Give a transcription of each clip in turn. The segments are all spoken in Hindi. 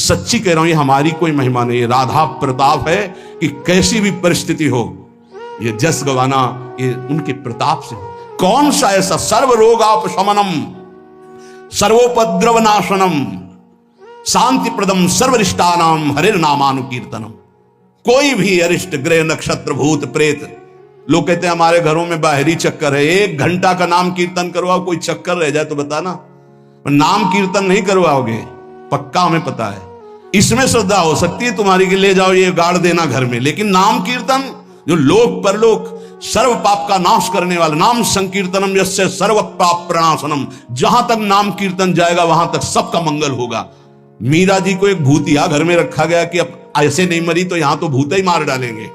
सच्ची कह रहा हूं, ये हमारी कोई महिमा नहीं है, राधा प्रताप है कि कैसी भी परिस्थिति हो ये जस गवाना ये उनके प्रताप से हो। कौन सा ऐसा सर्व रोगापशमनम सर्वोपद्रव नाशनम शांति प्रदम सर्वरिष्टानाम हरिर नामानुकीर्तनम। कोई भी अरिष्ट ग्रह नक्षत्र भूत प्रेत, लोग कहते हैं हमारे घरों में बाहरी चक्कर है, 1 घंटा का नाम कीर्तन करवाओ, कोई चक्कर रह जाए तो बताना। नाम कीर्तन नहीं करवाओगे, पक्का हमें पता है। इसमें श्रद्धा हो सकती है तुम्हारी कि ले जाओ ये गाड़ देना घर में, लेकिन नाम कीर्तन जो लोक परलोक सर्व पाप का नाश करने वाला, नाम संकीर्तनम यस्य सर्व पाप प्रणाशनम, जहां तक नाम कीर्तन जाएगा वहां तक सबका मंगल होगा। मीरा जी को एक भूतिया घर में रखा गया कि अब ऐसे नहीं मरी तो यहां तो भूत ही मार डालेंगे।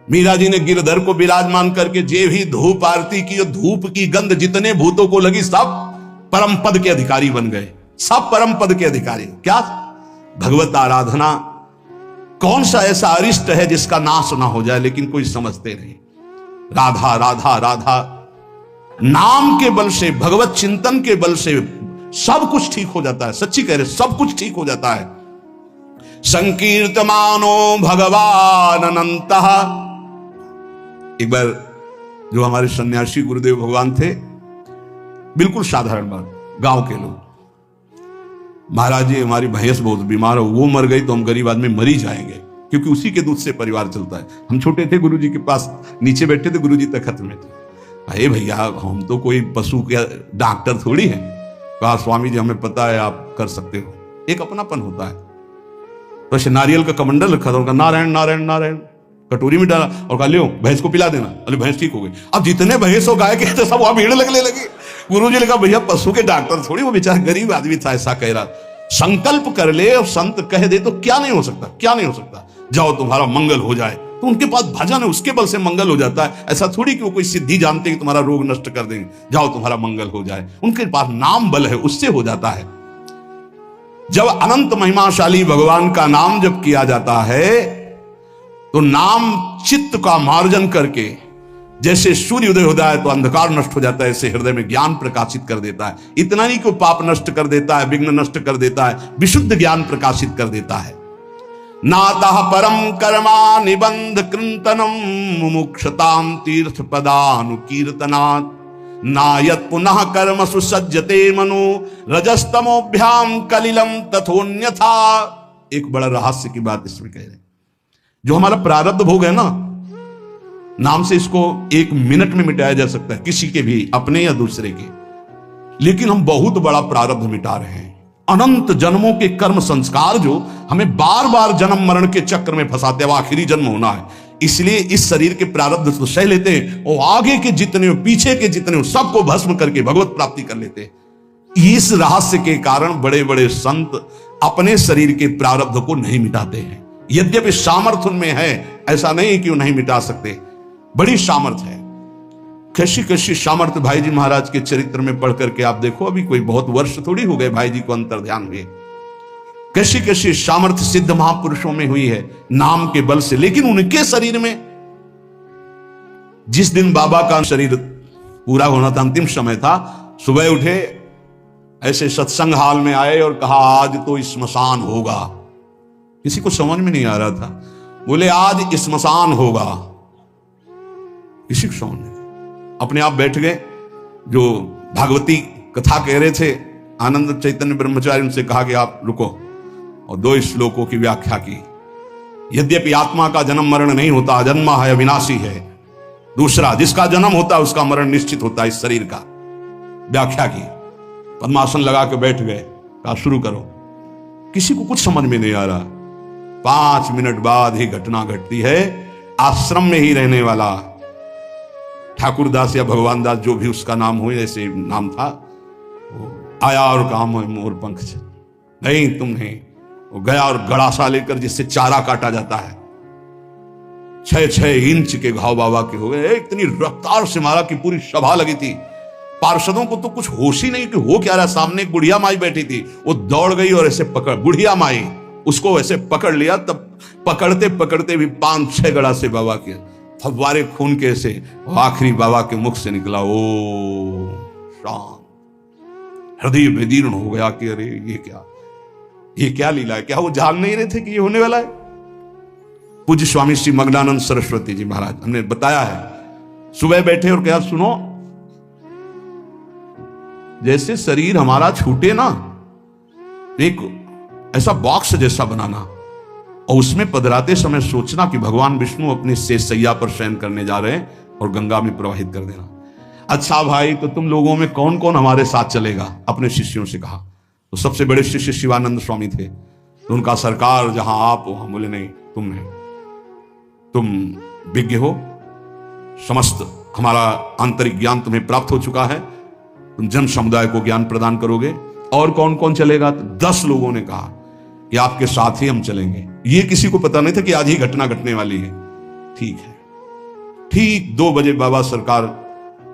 मीरा जी ने गिरधर को विराजमान करके जे भी धूप आरती की, धूप की गंध जितने भूतों को लगी सब परम पद के अधिकारी बन गए, सब परम पद के अधिकारी। क्या भगवत आराधना, कौन सा ऐसा अरिष्ट है जिसका नाश ना हो जाए, लेकिन कोई समझते नहीं। राधा राधा राधा, नाम के बल से, भगवत चिंतन के बल से सब कुछ ठीक हो जाता है। सच्ची कह रहे, सब कुछ ठीक हो जाता है। संकीर्तमानो भगवान अनंत। एक बार जो हमारे सन्यासी गुरुदेव भगवान थे, बिल्कुल साधारण बात, गांव के लोग, महाराज जी हमारी भैंस बहुत बीमार हो, वो मर गई तो हम गरीब आदमी मर ही जाएंगे, क्योंकि उसी के दूध से परिवार चलता है। हम छोटे थे, गुरुजी के पास नीचे बैठे थे, गुरुजी तखत में थे। अरे भैया हम तो कोई पशु के डॉक्टर थोड़ी हैं। कहा स्वामी जी हमें पता है आप कर सकते हो, एक अपनापन होता है। तो ऐसे नारियल का कमंडल रखा था, उनका नारायण नारायण नारायण कटोरी में डाला और कहा लियो भैंस को पिला देना। अरे भैंस ठीक हो गई। अब जितने भैंस हो गाय के थे सब वहां भीड़ लगने लगी। गुरुजी ने कहा भैया पशु के डॉक्टर थोड़ी, वो बेचारा गरीब आदमी था, ऐसा कह रहा। संकल्प कर ले और संत कह दे तो क्या नहीं हो सकता, क्या नहीं हो सकता। जाओ तुम्हारा मंगल हो जाए, तो उनके पास भजन है, उसके बल से मंगल हो जाता है। ऐसा थोड़ी कि वो कोई सिद्धि जानते हैं कि तुम्हारा रोग नष्ट कर देंगे, जाओ तुम्हारा मंगल हो जाए। उनके पास नाम बल है, उससे हो जाता है। जब अनंत महिमाशाली भगवान का नाम जब किया जाता है तो नाम चित्त का मार्जन करके, जैसे सूर्य उदय होता है तो अंधकार नष्ट हो जाता है, ऐसे हृदय में ज्ञान प्रकाशित कर देता है। इतना ही को पाप नष्ट कर देता है, विघ्न नष्ट कर देता है, विशुद्ध ज्ञान प्रकाशित कर देता है। नातः परम कर्मा निबंध कृंतनम मुमुक्षताम तीर्थ पदानुकीर्तनात् नायत पुनः कर्म सुसज्जते मनु रजस्तमोभ्याम कलिलम तथोन्यथा। एक बड़ा रहस्य की बात इसमें कह रहे, जो हमारा प्रारब्ध भोग है ना, नाम से इसको 1 मिनट में मिटाया जा सकता है, किसी के भी, अपने या दूसरे के। लेकिन हम बहुत बड़ा प्रारब्ध मिटा रहे हैं। अनंत जन्मों के कर्म संस्कार जो हमें बार बार जन्म मरण के चक्र में फंसाते हैं, वो आखिरी जन्म होना है, इसलिए इस शरीर के प्रारब्ध तो सह लेते हैं और आगे के जितने हो, पीछे के जितने हो, सबको भस्म करके भगवत प्राप्ति कर लेते हैं। इस रहस्य के कारण बड़े बड़े संत अपने शरीर के प्रारब्ध को नहीं मिटाते हैं। यद्यपि सामर्थ्य उनमें है, ऐसा नहीं कि वो नहीं मिटा सकते, बड़ी सामर्थ्य है। कैसी कैसी सामर्थ्य भाई जी महाराज के चरित्र में पढ़ करके आप देखो, अभी कोई बहुत वर्ष थोड़ी हो गए भाई जी को अंतर ध्यान हुए। कैसी कैसी सामर्थ्य सिद्ध महापुरुषों में हुई है नाम के बल से। लेकिन उनके शरीर में, जिस दिन बाबा का शरीर पूरा होना था, अंतिम समय था, सुबह उठे, ऐसे सत्संग हाल में आए और कहा आज तो स्मशान होगा। किसी को समझ में नहीं आ रहा था, बोले आज स्मशान होगा, किसी को समझ नहीं। अपने आप बैठ गए। जो भागवती कथा कह रहे थे आनंद चैतन्य ब्रह्मचारी, उनसे कहा कि आप रुको, और 2 श्लोकों की व्याख्या की। यद्यपि आत्मा का जन्म मरण नहीं होता, अजन्मा है, अविनाशी है। दूसरा, जिसका जन्म होता है उसका मरण निश्चित होता है, इस शरीर का व्याख्या की। पद्मासन लगा के बैठ गए, कहा शुरू करो। किसी को कुछ समझ में नहीं आ रहा। 5 मिनट बाद ही घटना घटती है। आश्रम में ही रहने वाला ठाकुरदास या भगवान दास, जो भी उसका नाम हो, ऐसे नाम था, वो आया और कहा मोर पंख नहीं तुम नहीं। वो गया और गड़ासा लेकर, जिससे चारा काटा जाता है, 6-6 इंच के घाव बाबा के हो गए। इतनी रफ्तार से मारा कि पूरी सभा लगी थी। पार्षदों को तो कुछ होश ही नहीं कि हो क्या रहा। सामने एक बुढ़िया माई बैठी थी, वो दौड़ गई और ऐसे पकड़, बुढ़िया माई उसको ऐसे पकड़ लिया। तब पकड़ते पकड़ते भी 5-6 गड़ा से बाबा के फव्वारे खून के से आखिरी बाबा के मुख से निकला ओ शांत। हृदय विदीर्ण हो गया कि अरे ये क्या। ये क्या लीला है? क्या वो जान नहीं रहे थे कि ये होने वाला है? पूज्य स्वामी श्री मग्नानंद सरस्वती जी महाराज, हमने बताया है, सुबह बैठे और कहा सुनो, जैसे शरीर हमारा छूटे ना, एक ऐसा बॉक्स जैसा बनाना और उसमें पधराते समय सोचना कि भगवान विष्णु अपनी शेषशैया पर शयन करने जा रहे हैं और गंगा में प्रवाहित कर देना। अच्छा भाई, तो तुम लोगों में कौन कौन हमारे साथ चलेगा? अपने शिष्यों से कहा। तो सबसे बड़े शिष्य शिवानंद स्वामी थे। तो उनका सरकार जहां आप हो, हम बोले नहीं, तुम नहीं, तुम विज्ञ हो, समस्त हमारा आंतरिक ज्ञान तुम्हें प्राप्त हो चुका है, तुम जन समुदाय को ज्ञान प्रदान करोगे। और कौन कौन चलेगा? तो 10 लोगों ने कहा कि आपके साथ ही हम चलेंगे। ये किसी को पता नहीं था कि आज ही घटना घटने वाली है। ठीक है। ठीक 2 बजे बाबा सरकार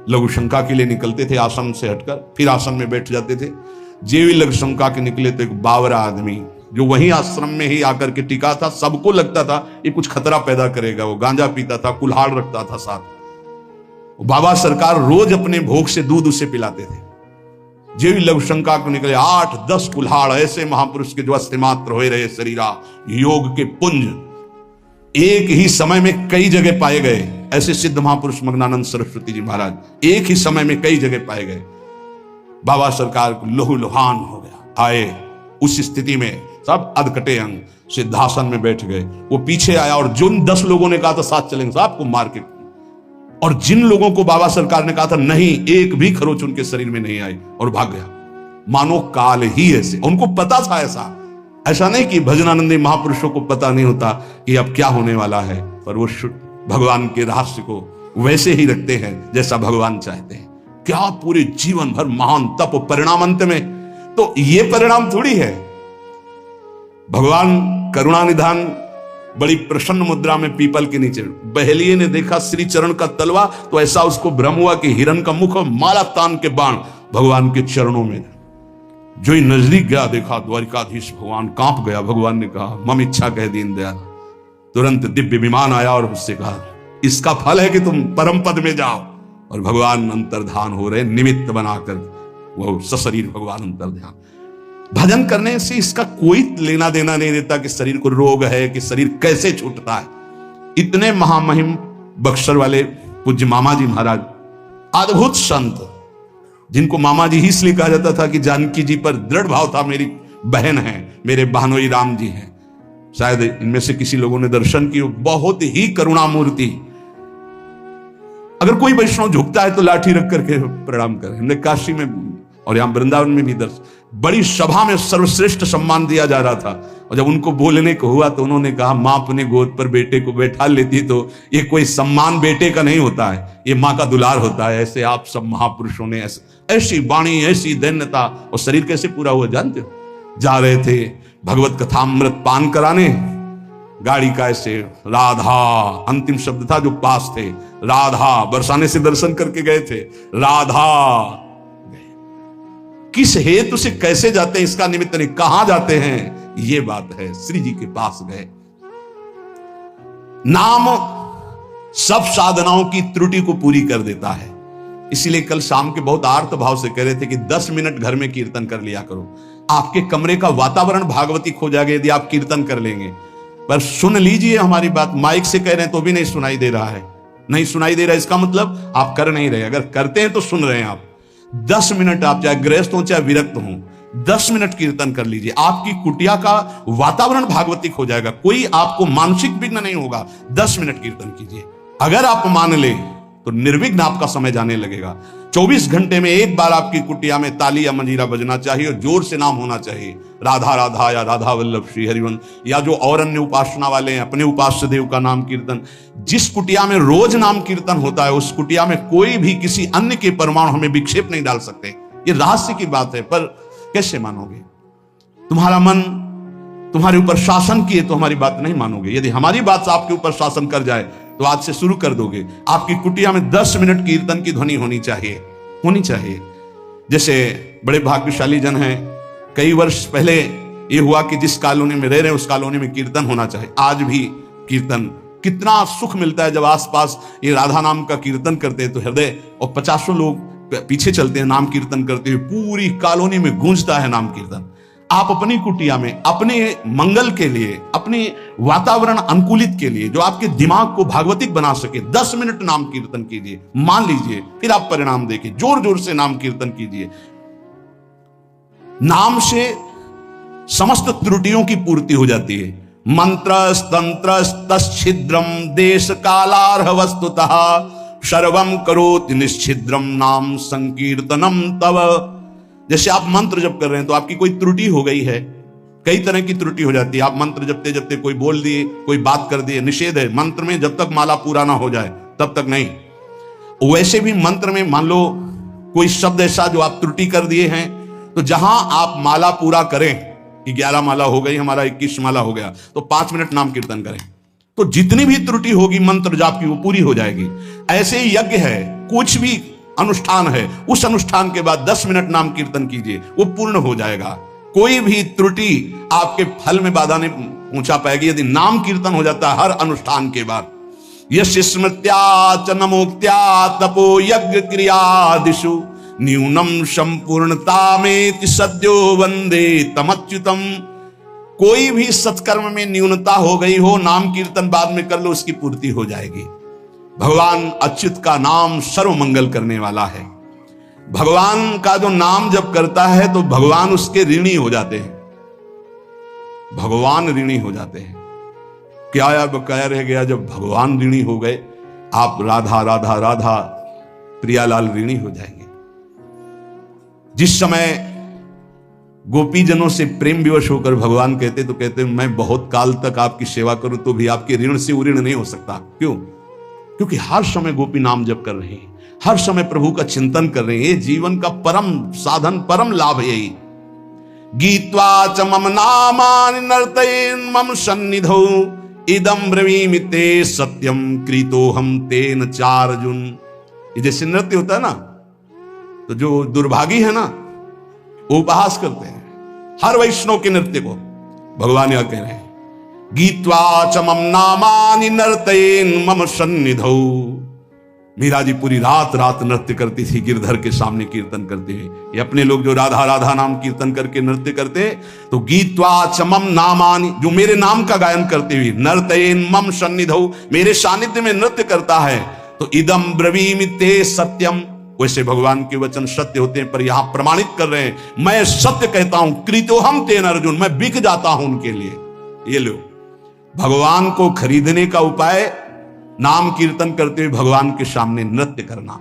लघु शंका के लिए निकलते थे आश्रम से हटकर, फिर आश्रम में बैठ जाते थे। जेवी लघु शंका के निकले तो एक बावरा आदमी जो वही आश्रम में ही आकर के टिका था, सबको लगता था ये कुछ खतरा पैदा करेगा। वो गांजा पीता था, कुल्हाड़ रखता था साथ। बाबा सरकार रोज अपने भोग से दूध उसे पिलाते थे। जेवी लघु शंका को निकले 8-10 कुल्हाड़ ऐसे महापुरुष के जो अस्थिमात्र हो रहे शरीरा, योग के पुंज एक ही समय में कई जगह पाए गए। ऐसे सिद्ध महापुरुष मग्नानंद सरस्वती जी महाराज एक ही समय में कई जगह पाए गए। बाबा सरकार को लहू लुहान हो गया। आए उस स्थिति में सब अधकटे अंग सिद्धासन में बैठ गए। वो पीछे आया और जिन 10 लोगों ने कहा था साथ चलेंगे, साहब को मार के, और जिन लोगों को बाबा सरकार ने कहा था नहीं, एक भी खरोच उनके शरीर में नहीं आई और भाग गया। मानो काल ही ऐसे, उनको पता था। ऐसा नहीं कि भजनानंदी महापुरुषों को पता नहीं होता कि अब क्या होने वाला है, पर वो भगवान के रहस्य को वैसे ही रखते हैं जैसा भगवान चाहते हैं। क्या पूरे जीवन भर महान तप, परिणाम अंत में तो ये परिणाम थोड़ी है। भगवान करुणा निधान बड़ी प्रसन्न मुद्रा में पीपल के नीचे, बहेलिए ने देखा श्री चरण का तलवा तो ऐसा उसको भ्रम हुआ कि हिरण का मुख और माला तान के बाण भगवान के चरणों में। जो ही नजदीक गया देखा द्वारिकाधीश भगवान कांप गया। भगवान ने कहा मम इच्छा कह दीन दयाल। तुरंत दिव्य विमान आया और उससे कहा इसका फल है कि तुम परम पद में जाओ। और भगवान अंतर्धान हो रहे, निमित्त बनाकर वो सशरीर भगवान अंतर्ध्यान। भजन करने से इसका कोई लेना देना नहीं देता कि शरीर को रोग है, कि शरीर कैसे छूटता है। इतने महामहिम बक्सर वाले पूज्य मामा जी महाराज, अद्भुत संत, जिनको मामा जी ही इसलिए कहा जाता था कि जानकी जी पर दृढ़ भाव था, मेरी बहन है, मेरे बहनोई राम जी हैं। शायद इनमें से किसी लोगों ने दर्शन किया। बहुत ही करुणामूर्ति। अगर कोई वैष्णव झुकता है तो लाठी रख करके प्रणाम करें। हमने काशी में और यहां वृंदावन में भी दर्शन, बड़ी सभा में सर्वश्रेष्ठ सम्मान दिया जा रहा था। और जब उनको बोलने को हुआ तो उन्होंने कहा मां अपने गोद पर बेटे को बैठा लेती तो ये कोई सम्मान बेटे का नहीं होता है, ये मां का दुलार होता है। ऐसे आप सब महापुरुषों ने ऐसी वाणी, ऐसी दैन्यता, और शरीर कैसे पूरा हुआ जानते हो। जा रहे थे भगवत कथामृत पान कराने, गाड़ी का ऐसे राधा अंतिम शब्द था जो पास थे, राधा बरसाने से दर्शन करके गए थे। राधा किस हेतु से कैसे जाते हैं इसका निमित्त नहीं, कहां जाते हैं ये बात है। श्री जी के पास गए। नाम सब साधनाओं की त्रुटि को पूरी कर देता है। इसीलिए कल शाम के बहुत आर्त भाव से कह रहे थे कि 10 मिनट घर में कीर्तन कर लिया करो। आपके कमरे का वातावरण भागवती खो जाएगा यदि आप कीर्तन कर लेंगे। पर सुन लीजिए हमारी बात, माइक से कह रहे हैं तो भी नहीं सुनाई दे रहा है। नहीं सुनाई दे रहा है इसका मतलब आप कर नहीं रहे। अगर करते हैं तो सुन रहे हैं आप। 10 मिनट आप चाहे गृहस्थ हो चाहे विरक्त हो, 10 मिनट कीर्तन कर लीजिए। आपकी कुटिया का वातावरण भागवतिक हो जाएगा, कोई आपको मानसिक विघ्न नहीं होगा। 10 मिनट कीर्तन कीजिए। अगर आप मान ले तो निर्विघ्न आपका समय जाने लगेगा। 24 घंटे में एक बार आपकी कुटिया में ताली या मंजीरा बजना चाहिए और जोर से नाम होना चाहिए, राधा राधा या राधा वल्लभ श्री हरिवंश, या जो और अन्य उपासना वाले हैं अपने उपास्य देव का नाम कीर्तन। जिस कुटिया में रोज नाम कीर्तन होता है उस कुटिया में कोई भी किसी अन्य के परमाणु हमें विक्षेप नहीं डाल सकते। ये रहस्य की बात है। पर कैसे मानोगे? तुम्हारा मन तुम्हारे ऊपर शासन किए तो हमारी बात नहीं मानोगे। यदि हमारी बात आपके ऊपर शासन कर जाए तो आज से शुरू कर दोगे। आपकी कुटिया में 10 मिनट कीर्तन की ध्वनि होनी चाहिए। जैसे बड़े भाग्यशाली जन हैं, कई वर्ष पहले ये हुआ कि जिस कॉलोनी में रह रहे हैं उस कॉलोनी में कीर्तन होना चाहिए। आज भी कीर्तन, कितना सुख मिलता है जब आसपास ये राधा नाम का कीर्तन करते हैं तो हृदय, और 50 लोग पीछे चलते हैं नाम कीर्तन करते हुए, पूरी कॉलोनी में गूंजता है नाम कीर्तन। आप अपनी कुटिया में अपने मंगल के लिए, अपने वातावरण अनुकूलित के लिए, जो आपके दिमाग को भागवतिक बना सके, 10 मिनट नाम कीर्तन कीजिए, मान लीजिए, फिर आप परिणाम देखिए। जोर जोर से नाम कीर्तन कीजिए। नाम से समस्त त्रुटियों की पूर्ति हो जाती है। मंत्रस तंत्रस तच्छिद्रम देश कालार्ह वस्तुतः सर्वम करोति निश्चिद्रम नाम संकीर्तनम तव। जैसे आप मंत्र जप कर रहे हैं तो आपकी कोई त्रुटि हो गई है, कई तरह की त्रुटि हो जाती है। आप मंत्र जपते जपते कोई बोल दिए, कोई बात कर दिए, निषेध है मंत्र में, जब तक माला पूरा ना हो जाए तब तक नहीं। वैसे भी मंत्र में मान लो कोई शब्द ऐसा जो आप त्रुटि कर दिए हैं, तो जहां आप माला पूरा करें कि 11 माला हो गई, हमारा 21 माला हो गया, तो 5 मिनट नाम कीर्तन करें, तो जितनी भी त्रुटि होगी मंत्र जाप की वो पूरी हो जाएगी। ऐसे ही यज्ञ है, कुछ भी अनुष्ठान है, उस अनुष्ठान के बाद 10 मिनट नाम कीर्तन कीजिए, वो पूर्ण हो जाएगा। कोई भी त्रुटि आपके फल में बाधा नहीं पहुंचा पाएगी यदि नाम कीर्तन हो जाता है हर अनुष्ठान के बाद। यस्य स्मृत्या च नमोक्त्या तपो यज्ञ क्रियादिषु न्यूनम संपूर्णतामेति सद्यो वंदे तमच्युतम। कोई भी सत्कर्म में न्यूनता हो गई हो, नाम कीर्तन बाद में कर लो, उसकी पूर्ति हो जाएगी। भगवान अच्युत का नाम सर्व मंगल करने वाला है। भगवान का जो नाम जब करता है तो भगवान उसके ऋणी हो जाते हैं, भगवान ऋणी हो जाते हैं। क्या या बकाया रह गया जब भगवान ऋणी हो गए, आप राधा राधा राधा प्रियालाल ऋणी हो जाएंगे। जिस समय गोपीजनों से प्रेम विवश होकर भगवान कहते तो कहते मैं बहुत काल तक आपकी सेवा करूं तो भी आपके ऋण से उऋण नहीं हो सकता। क्यों? क्योंकि हर समय गोपी नाम जप कर रहे हैं, हर समय प्रभु का चिंतन कर रहे हैं। ये जीवन का परम साधन, परम लाभ है यही। गीत्वा च मम नामानि नर्तयेन् मम सन्निधौ इदं ब्रवीमि ते सत्यम कृतोहम तेन चार्जुन। ये जैसे नृत्य होता है ना, तो जो दुर्भागी है ना वो उपहास करते हैं हर वैष्णव के नृत्य को। भगवान यह कह रहे हैं गीत्वा च मम नामानि नर्तयेन् मम सन्निधौ। मीरा जी पूरी रात रात नृत्य करती थी गिरधर के सामने कीर्तन करते हुए। ये अपने लोग जो राधा राधा नाम कीर्तन करके नृत्य करते, तो गीत्वा च मम नामानि, जो मेरे नाम का गायन करते हुए, नर्तयेन् मम सन्निधौ, मेरे सानिध्य में नृत्य करता है, तो इदं ब्रवीमि ते सत्यम। वैसे भगवान के वचन सत्य होते हैं, पर यहां प्रमाणित कर रहे हैं मैं सत्य कहता हूं, कृतोहम तेन अर्जुन, मैं बिक जाता हूं उनके लिए। ये लो, भगवान को खरीदने का उपाय नाम कीर्तन करते हुए भगवान के सामने नृत्य करना।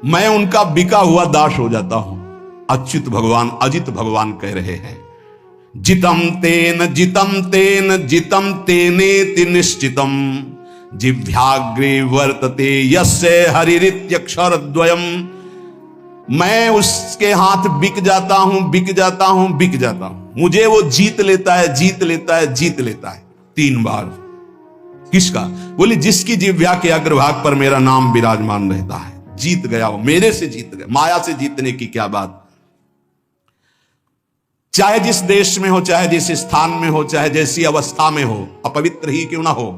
मैं उनका बिका हुआ दास हो जाता हूं। अच्युत भगवान, अजित भगवान कह रहे हैं जितम तेन जितम तेन जितम तेनेति निश्चितम जिह्वाग्रे वर्तते यस्य हरिरित्यक्षर द्वयम्। मैं उसके हाथ बिक जाता हूं, बिक जाता हूं, बिक जाता हूं, मुझे वो जीत लेता है, जीत लेता है, जीत लेता है 3 बार। किसका? बोले जिसकी जिह्वा के अग्रभाग पर मेरा नाम विराजमान रहता है। जीत गया वो, मेरे से जीत गया। माया से जीतने की क्या बात। चाहे जिस देश में हो, चाहे जिस स्थान में हो, चाहे जैसी अवस्था में हो, अपवित्र ही क्यों ना हो,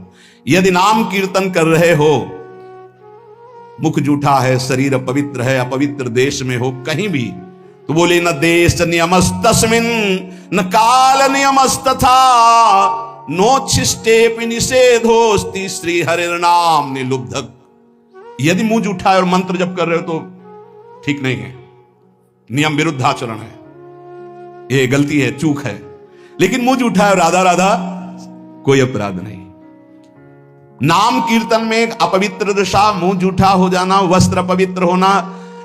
यदि नाम कीर्तन कर रहे हो, मुख जूठा है, शरीर अपवित्र है, अपवित्र देश में हो, कहीं भी, तो बोले न देश नियमस्तस्मिन् न काल नियमस्तथा नोच्छिष्टेपि निषेधोस्ति श्री हरिर्नाम निलुब्धक। यदि मुंह जूठा है और मंत्र जप कर रहे हो तो ठीक नहीं है, नियम विरुद्ध आचरण है, ये गलती है, चूक है। लेकिन मुंह जूठा है, राधा राधा, कोई अपराध नहीं। नाम कीर्तन में अपवित्र दशा, मुंह जूठा हो जाना, वस्त्र अपवित्र होना,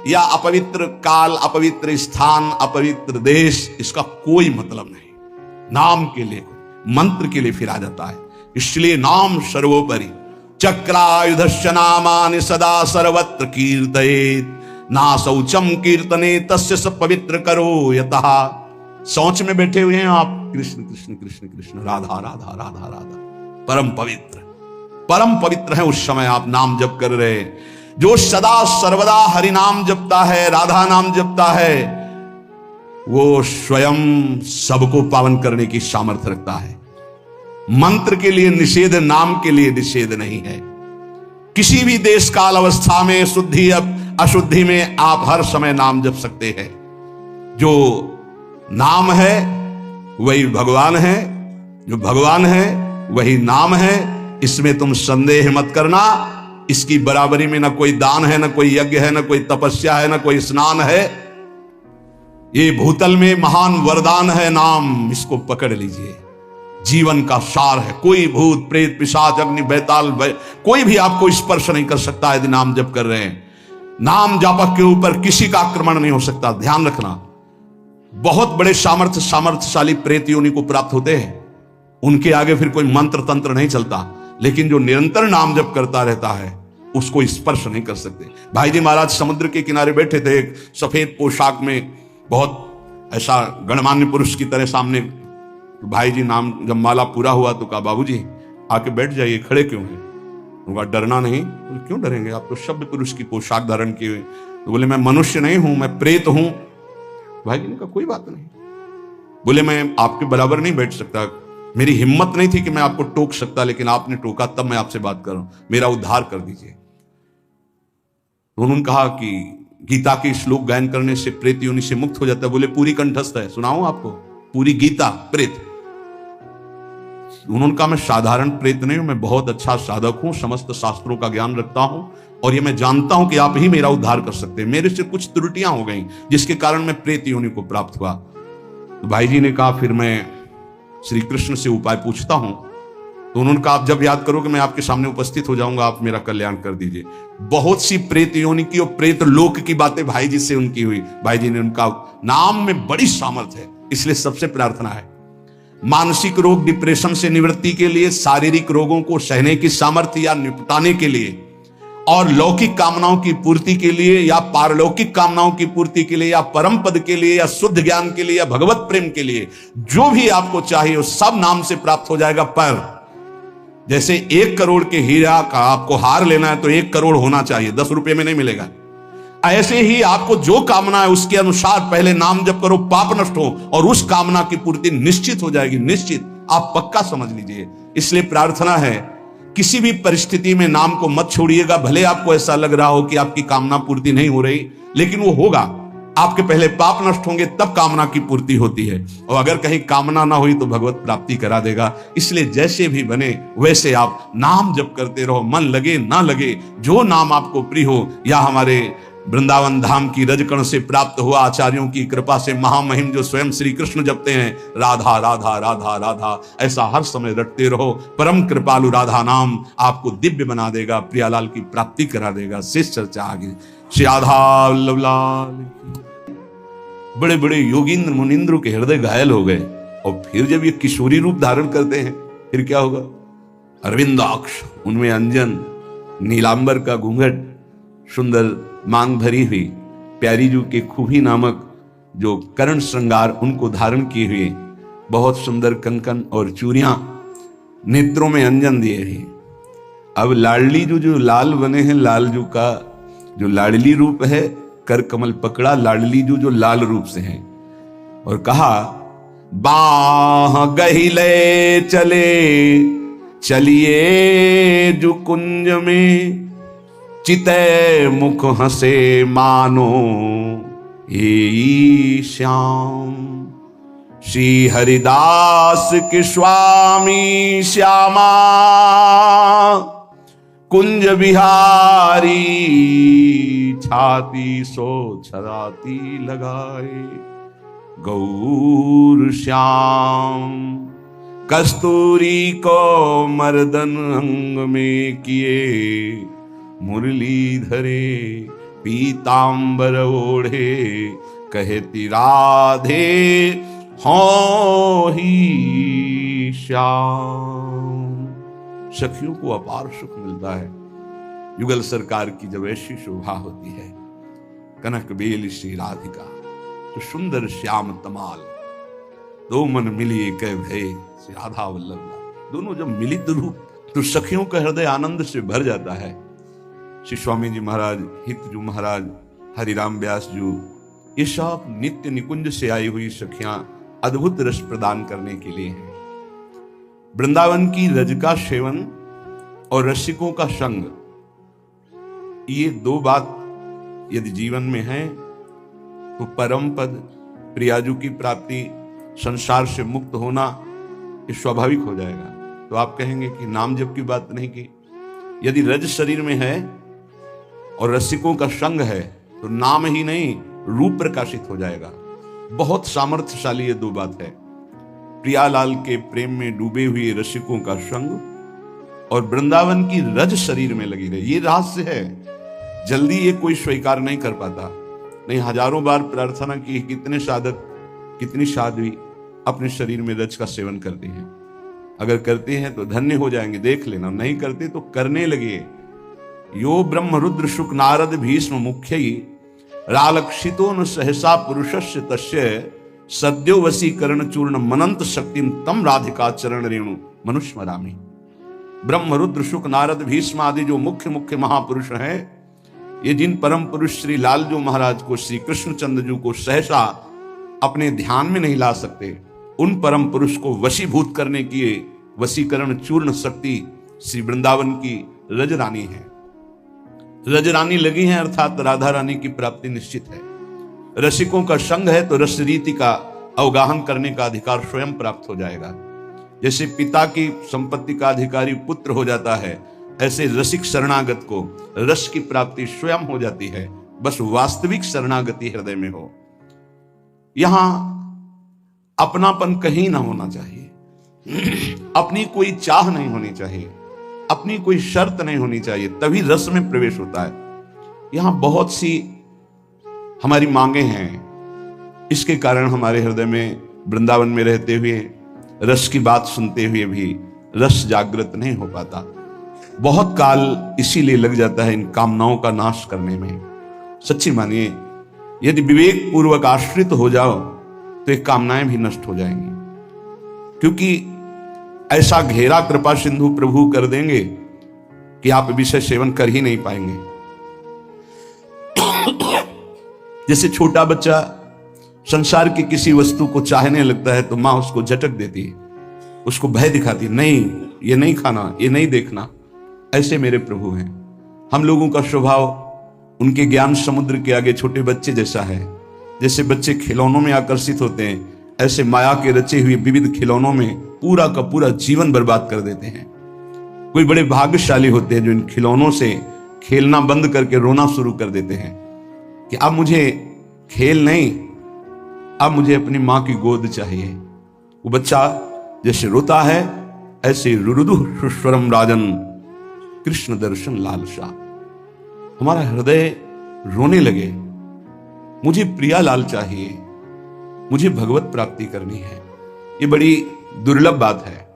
या अपवित्र काल, अपवित्र स्थान, अपवित्र देश, इसका कोई मतलब नहीं। नाम के लिए, मंत्र के लिए फिर आ जाता है। इसलिए नाम सर्वोपरि। चक्रायुधस्य नामानि सदा सर्वत्र कीर्तयेत् ना शौचम कीर्तने तस्य स पवित्र करो यतः। शौच में बैठे हुए हैं आप, कृष्ण कृष्ण कृष्ण कृष्ण, राधा राधा राधा राधा, परम पवित्र, परम पवित्र है। उस समय आप नाम जप कर रहे। जो सदा सर्वदा हरि नाम जपता है, राधा नाम जपता है, वो स्वयं सबको पावन करने की सामर्थ्य रखता है। मंत्र के लिए निषेध, नाम के लिए निषेध नहीं है। किसी भी देश काल अवस्था में, शुद्धि अशुद्धि में आप हर समय नाम जप सकते हैं। जो नाम है वही भगवान है, जो भगवान है वही नाम है, इसमें तुम संदेह मत करना। इसकी बराबरी में ना कोई दान है, ना कोई यज्ञ है, ना कोई तपस्या है, ना कोई स्नान है। ये भूतल में महान वरदान है नाम, इसको पकड़ लीजिए। जीवन का सार है। कोई भूत प्रेत पिशाच अग्नि बैताल कोई भी आपको स्पर्श नहीं कर सकता यदि नाम जप कर रहे हैं। नाम जापक के ऊपर किसी का आक्रमण नहीं हो सकता। ध्यान रखना, बहुत बड़े सामर्थ्यशाली प्रेत योनि को प्राप्त होते हैं, उनके आगे फिर कोई मंत्र तंत्र नहीं चलता, लेकिन जो निरंतर नाम जप करता रहता है उसको स्पर्श नहीं कर सकते। भाई जी महाराज समुद्र के किनारे बैठे थे, एक सफेद पोशाक में, बहुत ऐसा गणमान्य पुरुष की तरह सामने। तो भाई जी नाम जब माला पूरा हुआ तो कहा, बाबूजी आके बैठ जाइए, खड़े क्यों हैं? उनका डरना नहीं। बोले क्यों डरेंगे, आप तो शब्द पुरुष की पोशाक धारण किए हुए। तो बोले मैं मनुष्य नहीं हूं, मैं प्रेत हूं। भाई जी ने कहा कोई बात नहीं। बोले मैं आपके बराबर नहीं बैठ सकता, मेरी हिम्मत नहीं थी कि मैं आपको टोक सकता, लेकिन आपने टोका तब मैं आपसे बात कर रहा हूं, मेरा उद्धार कर दीजिए। तो उन्होंने कहा कि गीता के श्लोक गायन करने से प्रेत योनि से मुक्त हो जाता है। बोले पूरी कंठस्थ है, सुनाऊं आपको पूरी गीता प्रेत। उन्होंने कहा मैं साधारण प्रेत नहीं हूं, मैं बहुत अच्छा साधक हूं, समस्त शास्त्रों का ज्ञान रखता हूं, और ये मैं जानता हूं कि आप ही मेरा उद्धार कर सकते हैं। मेरे से कुछ त्रुटियां हो गई जिसके कारण मैं प्रेत योनि को प्राप्त हुआ। तो भाई जी ने कहा फिर मैं श्री कृष्ण से उपाय पूछता हूं। तो उन्होंने कहा आप जब याद करोगे मैं आपके सामने उपस्थित हो जाऊंगा, आप मेरा कल्याण कर दीजिए। बहुत सी प्रेत योनि की और प्रेत लोक की बातें भाई जी से उनकी हुई। भाई जी ने उनका नाम में बड़ी सामर्थ्य है, इसलिए सबसे प्रार्थना है मानसिक रोग डिप्रेशन से निवृत्ति के लिए, शारीरिक रोगों को सहने की सामर्थ्य या निपटाने के लिए, और लौकिक कामनाओं की पूर्ति के लिए या पारलौकिक कामनाओं की पूर्ति के लिए या परम पद के लिए या शुद्ध ज्ञान के लिए या भगवत प्रेम के लिए, जो भी आपको चाहिए वो सब नाम से प्राप्त हो जाएगा। पर जैसे 1 करोड़ के हीरा का आपको हार लेना है तो 1 करोड़ होना चाहिए, 10 रुपए में नहीं मिलेगा। ऐसे ही आपको जो कामना है उसके अनुसार पहले नाम जप करो, पाप नष्ट हो, और उस कामना की पूर्ति निश्चित हो जाएगी। निश्चित, आप पक्का समझ लीजिए। इसलिए प्रार्थना है किसी भी परिस्थिति में नाम को मत छोड़िएगा। भले आपको ऐसा लग रहा हो कि आपकी कामना पूर्ति नहीं हो रही, लेकिन वो होगा। आपके पहले पाप नष्ट होंगे तब कामना की पूर्ति होती है, और अगर कहीं कामना ना हुई तो भगवत प्राप्ति करा देगा। इसलिए जैसे भी बने वैसे आप नाम जप करते रहो, मन लगे ना लगे, जो नाम आपको प्रिय हो। या हमारे वृंदावन धाम की रजकण से प्राप्त हुआ आचार्यों की कृपा से महामहिम जो स्वयं श्री कृष्ण जपते हैं, राधा राधा राधा राधा, ऐसा हर समय रटते रहो। परम कृपालु राधा नाम आपको दिव्य बना देगा, प्रियालाल की प्राप्ति करा देगा। शेष चर्चा आगे। श्री राधा वल्लभ लाल। बड़े बड़े योगींद्र मुनिंद्र के हृदय घायल हो गए, और फिर जब ये किशोरी रूप धारण करते हैं फिर क्या होगा? अरविंदाक्ष, उनमें अंजन, नीलांबर का घूंघट, सुंदर मांग भरी हुई, प्यारी जू के खूबी नामक जो कर्ण श्रृंगार उनको धारण किए हुए, बहुत सुंदर कंकन और चूड़ियां, नेत्रों में अंजन दिए हुए। अब लाडली जू जो लाल बने हैं, लाल जू का जो लाडली रूप है, कर कमल पकड़ा लाडली जू जो लाल रूप से हैं, और कहा बाह गहिले चले चलिए जो कुंज में, चितय मुख हंसे मानो हे श्याम। श्री हरिदास के स्वामी श्यामा, कुंज बिहारी छाती सो छराती लगाए। गौर श्याम कस्तूरी को मर्दन अंग में किए, मुरली धरे पीतांबर ओढ़े, कहती राधे हो ही श्याम। सखियों को अपार सुख मिलता है युगल सरकार की जब ऐसी शोभा होती है। कनक बेल श्री राधिका तो सुंदर श्याम तमाल, दो मन मिली कह भय श्री राधा वल्लभ। दोनों जब मिलित रूप तो सखियों का हृदय आनंद से भर जाता है। श्री स्वामी जी महाराज, हितजू महाराज, हरिराम व्यास जू, ये सब नित्य निकुंज से आई हुई सखियां अद्भुत रस प्रदान करने के लिए हैं। वृंदावन की रज का सेवन और रसिकों का संग, ये 2 बात यदि जीवन में है तो परम पद प्रियाजू की प्राप्ति, संसार से मुक्त होना, ये स्वाभाविक हो जाएगा। तो आप कहेंगे कि नाम जप की बात नहीं की। यदि रज शरीर में है और रसिकों का संग है तो नाम ही नहीं रूप प्रकाशित हो जाएगा। बहुत सामर्थ्यशाली ये दो बात है। प्रियालाल के प्रेम में डूबे हुए रसिकों का संग और वृंदावन की रज शरीर में लगी रहे, ये रहस्य है। जल्दी ये कोई स्वीकार नहीं कर पाता। नहीं, हजारों बार प्रार्थना की, कितने साधक, कितनी साध्वी अपने शरीर में रज का सेवन करती हैं। अगर करते हैं तो धन्य हो जाएंगे, देख लेना। नहीं करते तो करने लगे। यो ब्रह्म रुद्र शुक नारद भीष्म मुख्यई रालक्षितो न सहसा पुरुषस्य तस्य सद्यो वशीकरण चूर्ण मनंत शक्तिम तम राधिका चरण रेणु मनुष्मरामी। ब्रह्म रुद्र शुक नारद भीष्म आदि जो मुख्य मुख्य महापुरुष हैं, ये जिन परम पुरुष श्री लालजू महाराज को, श्री कृष्णचंद्र जी को सहसा अपने ध्यान में नहीं ला सकते, उन परम पुरुष को वशीभूत करने की वशीकरण चूर्ण शक्ति श्री वृंदावन की रज रानी है। रज रानी लगी है अर्थात राधा रानी की प्राप्ति निश्चित है। रसिकों का संग है तो रस रीति का अवगाहन करने का अधिकार स्वयं प्राप्त हो जाएगा। जैसे पिता की संपत्ति का अधिकारी पुत्र हो जाता है, ऐसे रसिक शरणागत को रस की प्राप्ति स्वयं हो जाती है। बस वास्तविक शरणागति हृदय में हो। यहां अपनापन कहीं ना होना चाहिए, अपनी कोई चाह नहीं होनी चाहिए, अपनी कोई शर्त नहीं होनी चाहिए, तभी रस में प्रवेश होता है। यहां बहुत सी हमारी मांगे हैं, इसके कारण हमारे हृदय में वृंदावन में रहते हुए रस की बात सुनते हुए भी रस जागृत नहीं हो पाता। बहुत काल इसीलिए लग जाता है इन कामनाओं का नाश करने में। सच्ची मानिए, यदि विवेक पूर्वक आश्रित हो जाओ तो ये कामनाएं भी नष्ट हो जाएंगी, क्योंकि ऐसा घेरा कृपा सिंधु प्रभु कर देंगे कि आप विषय सेवन कर ही नहीं पाएंगे। जैसे छोटा बच्चा संसार की किसी वस्तु को चाहने लगता है तो मां उसको झटक देती है, उसको भय दिखाती है, नहीं ये नहीं खाना, ये नहीं देखना। ऐसे मेरे प्रभु हैं। हम लोगों का स्वभाव उनके ज्ञान समुद्र के आगे छोटे बच्चे जैसा है। जैसे बच्चे खिलौनों में आकर्षित होते हैं, ऐसे माया के रचे हुए विविध खिलौनों में पूरा का पूरा जीवन बर्बाद कर देते हैं। कोई बड़े भाग्यशाली होते हैं जो इन खिलौनों से खेलना बंद करके रोना शुरू कर देते हैं कि अब मुझे खेल नहीं, अब मुझे अपनी मां की गोद चाहिए। वो बच्चा जैसे रोता है, ऐसे रुरुदु सुस्वरम राजन कृष्ण दर्शन लालसा। हमारा हृदय रोने लगे, मुझे प्रिया लाल चाहिए, मुझे भगवत प्राप्ति करनी है। ये बड़ी दुर्लभ बात है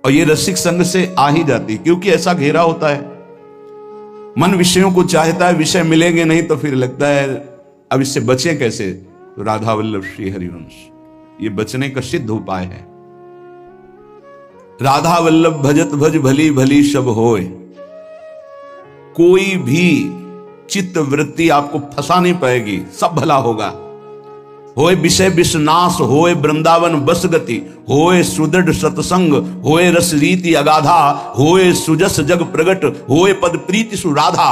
और ये रसिक संग से आ ही जाती, क्योंकि ऐसा घेरा होता है। मन विषयों को चाहता है, विषय मिलेंगे नहीं तो फिर लगता है अब इससे बचें कैसे। तो राधा वल्लभ श्री हरिवंश ये बचने का सिद्ध उपाय है। राधा वल्लभ भजत भज भली भली सब होए। कोई भी चित्त वृत्ति आपको फंसा नहीं पाएगी, सब भला होगा। होए विषय विषनाश, होए वृंदावन बस गति, होए सुदृढ़ सत्संग, होए रस रीति अगाधा, होए सुजस जग प्रगट, होए पद प्रीति सुराधा।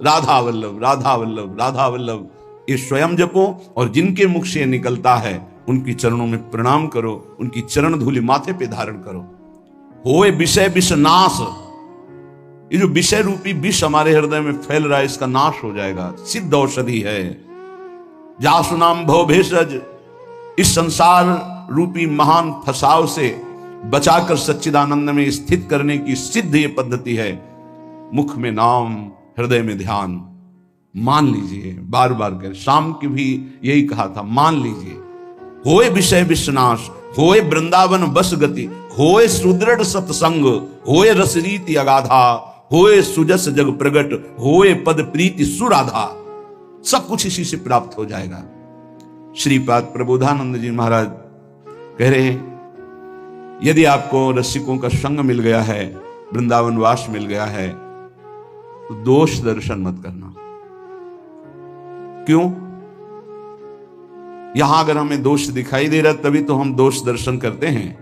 राधा वल्लभ, राधा वल्लभ, राधा वल्लभ ये स्वयं जपो और जिनके मुख से निकलता है उनकी चरणों में प्रणाम करो, उनकी चरण धूलि माथे पे धारण करो। होए विषय विषनाश, ये जो विषय रूपी विष हमारे हृदय में फैल रहा है इसका नाश हो जाएगा, सिद्ध औषधि है। जासु नाम भव भेषज, इस संसार रूपी महान फसाव से बचाकर सच्चिदानंद में स्थित करने की सिद्ध ये पद्धति है। मुख में नाम, हृदय में ध्यान। मान लीजिए, बार बार कर, शाम की भी यही कहा था, मान लीजिए। होए विषय विषनाश, होए वृंदावन बस गति, होए सुदृढ़ सत्संग, होए रस रीति अगाधा, होए सुजस जग प्रगट, होए पद प्रीति सुराधा। सब कुछ इसी से प्राप्त हो जाएगा। श्रीपाद प्रबोधानंद जी महाराज कह रहे हैं, यदि आपको रसिकों का संग मिल गया है, वृंदावन वास मिल गया है, तो दोष दर्शन मत करना। क्यों? यहां अगर हमें दोष दिखाई दे रहा तभी तो हम दोष दर्शन करते हैं।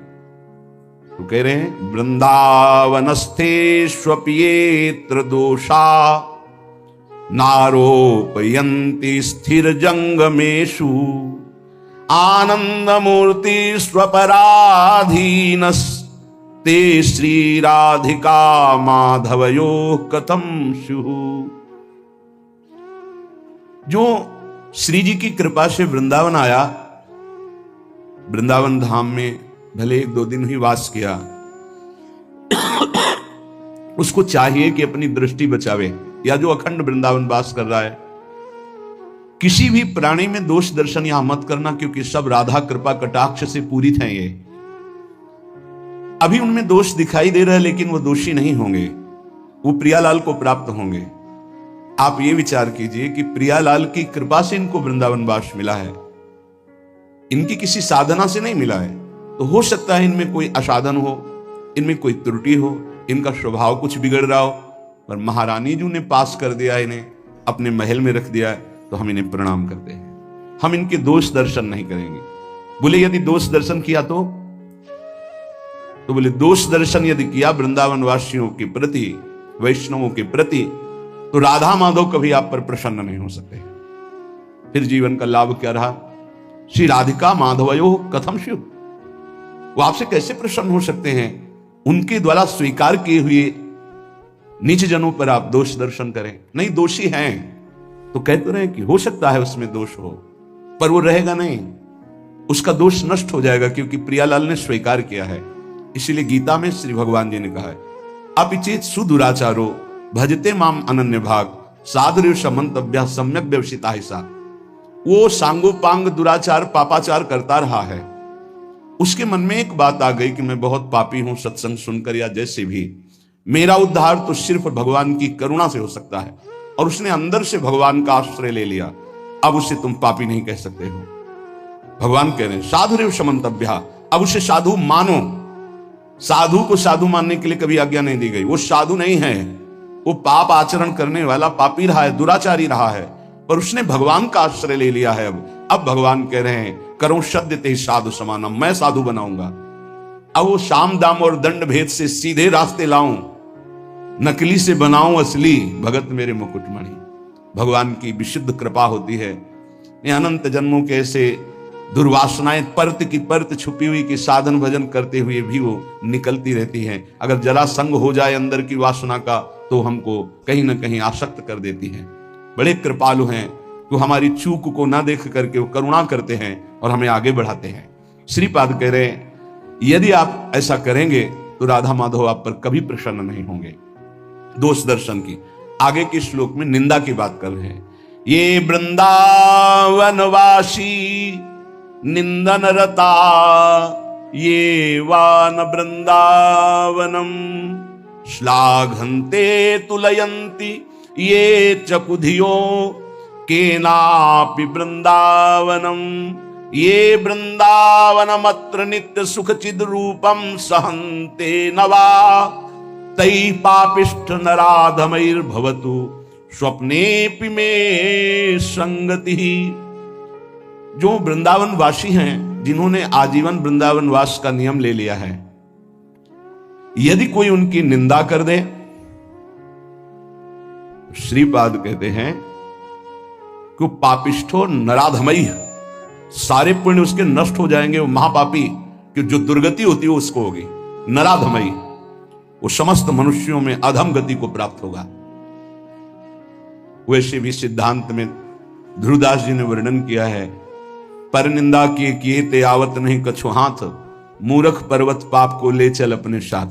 तो कह रहे हैं, वृंदावनस्थेष्वप्येत्र दोषा नारोपयन्ति स्थिर जंगमेषु आनंद मूर्ति स्वपराधीनस ते श्री राधिका माधवयो कथम स्युः। जो श्री जी की कृपा से वृंदावन आया, वृंदावन धाम में भले 1-2 दिन ही वास किया, उसको चाहिए कि अपनी दृष्टि बचावे, या जो अखंड वृंदावन वास कर रहा है, किसी भी प्राणी में दोष दर्शन यहां मत करना, क्योंकि सब राधा कृपा कटाक्ष से पूरित हैं। ये अभी उनमें दोष दिखाई दे रहा है, लेकिन वो दोषी नहीं होंगे, वो प्रियालाल को प्राप्त होंगे। आप ये विचार कीजिए कि प्रियालाल की कृपा से इनको वृंदावन वास मिला है, इनकी किसी साधना से नहीं मिला है। तो हो सकता है इनमें कोई असाधन हो, इनमें कोई त्रुटि हो, इनका स्वभाव कुछ बिगड़ रहा हो, पर महारानी जी ने पास कर दिया, इन्हें अपने महल में रख दिया है, तो हम इन्हें प्रणाम करते हैं। हम इनके दोष दर्शन नहीं करेंगे। बोले यदि दोष दर्शन किया तो बोले दोष दर्शन यदि किया वृंदावन वासियों के प्रति, वैष्णवों के प्रति, तो राधा माधव कभी आप पर प्रसन्न नहीं हो सकते। फिर जीवन का लाभ क्या रहा? श्री राधिका माधवयो कथम स्युः। वो आपसे कैसे प्रसन्न हो सकते हैं? उनके द्वारा स्वीकार किए हुए नीच जनों पर आप दोष दर्शन करें। नहीं, दोषी हैं तो कहते रहे कि हो सकता है उसमें दोष हो, पर वो रहेगा नहीं, उसका दोष नष्ट हो जाएगा, क्योंकि प्रियालाल ने स्वीकार किया है। इसीलिए गीता में श्री भगवान जी ने कहा है, अपिचेत सुदुराचारो भजते माम अनन्य भाग साधुर्य समंतव्य सम्यक व्यवसिता हिसा। वो सांगोपांग दुराचार पापाचार करता रहा है, उसके मन में एक बात आ गई कि मैं बहुत पापी हूं, सत्संग सुनकर या जैसे भी, मेरा उद्धार तो सिर्फ भगवान की करुणा से हो सकता है, और उसने अंदर से भगवान का आश्रय ले लिया। अब उसे तुम पापी नहीं कह सकते हो। भगवान कह रहे हैं साधुर्य समंतव्य, अब उसे साधु मानो। साधु को साधु मानने के लिए कभी आज्ञा नहीं दी गई। वो साधु नहीं है, वो पाप आचरण करने वाला पापी रहा है, दुराचारी रहा है, पर उसने भगवान का आश्रय ले लिया है। अब भगवान कह रहे हैं करो सद्य ते साधु समानम, मैं साधु बनाऊंगा। अब वो साम दाम और दंड भेद से सीधे रास्ते लाऊं, नकली से बनाऊं असली, भगत मेरे मुकुटमणि। भगवान की विशुद्ध कृपा होती है। अनंत जन्मों के ऐसे दुर्वासनाएं परत की परत छुपी हुई कि साधन भजन करते हुए भी वो निकलती रहती हैं। अगर जरा संग हो जाए अंदर की वासना का, तो हमको कहीं ना कहीं आसक्त कर देती है। बड़े कृपालु हैं, तो हमारी चूक को ना देख करके वो करुणा करते हैं और हमें आगे बढ़ाते हैं। श्रीपाद कह रहे हैं यदि आप ऐसा करेंगे तो राधा माधव आप पर कभी प्रसन्न नहीं होंगे। दोष दर्शन की आगे के श्लोक में निंदा की बात कर रहे हैं। ये वृंदावनवासी निंदन रता, ये वान वृंदावनम श्लाघन्ते तुलयन्ति, ये चकुधियो केनापि वृंदावनम, ये वृंदावनमत्र नित्य सुख चिद रूपम सहन्ते नवा, तै पापिष्ठ नराधमैर्भवतु स्वप्नेपि मे संगति। जो वृंदावन वासी हैं, जिन्होंने आजीवन वृंदावन वास का नियम ले लिया है, यदि कोई उनकी निंदा कर दे, श्रीपाद कहते हैं कि पापिष्ठो नराधमई, सारे पुण्य उसके नष्ट हो जाएंगे। वो महापापी कि जो दुर्गति होती है उसको होगी। नराधमई, वो समस्त मनुष्यों में अधम गति को प्राप्त होगा। वैसे भी सिद्धांत में ध्रुवदास जी ने वर्णन किया है, पर निंदा किए ते आवत नहीं कछु हाथ, मूर्ख पर्वत पाप को ले चल अपने साथ।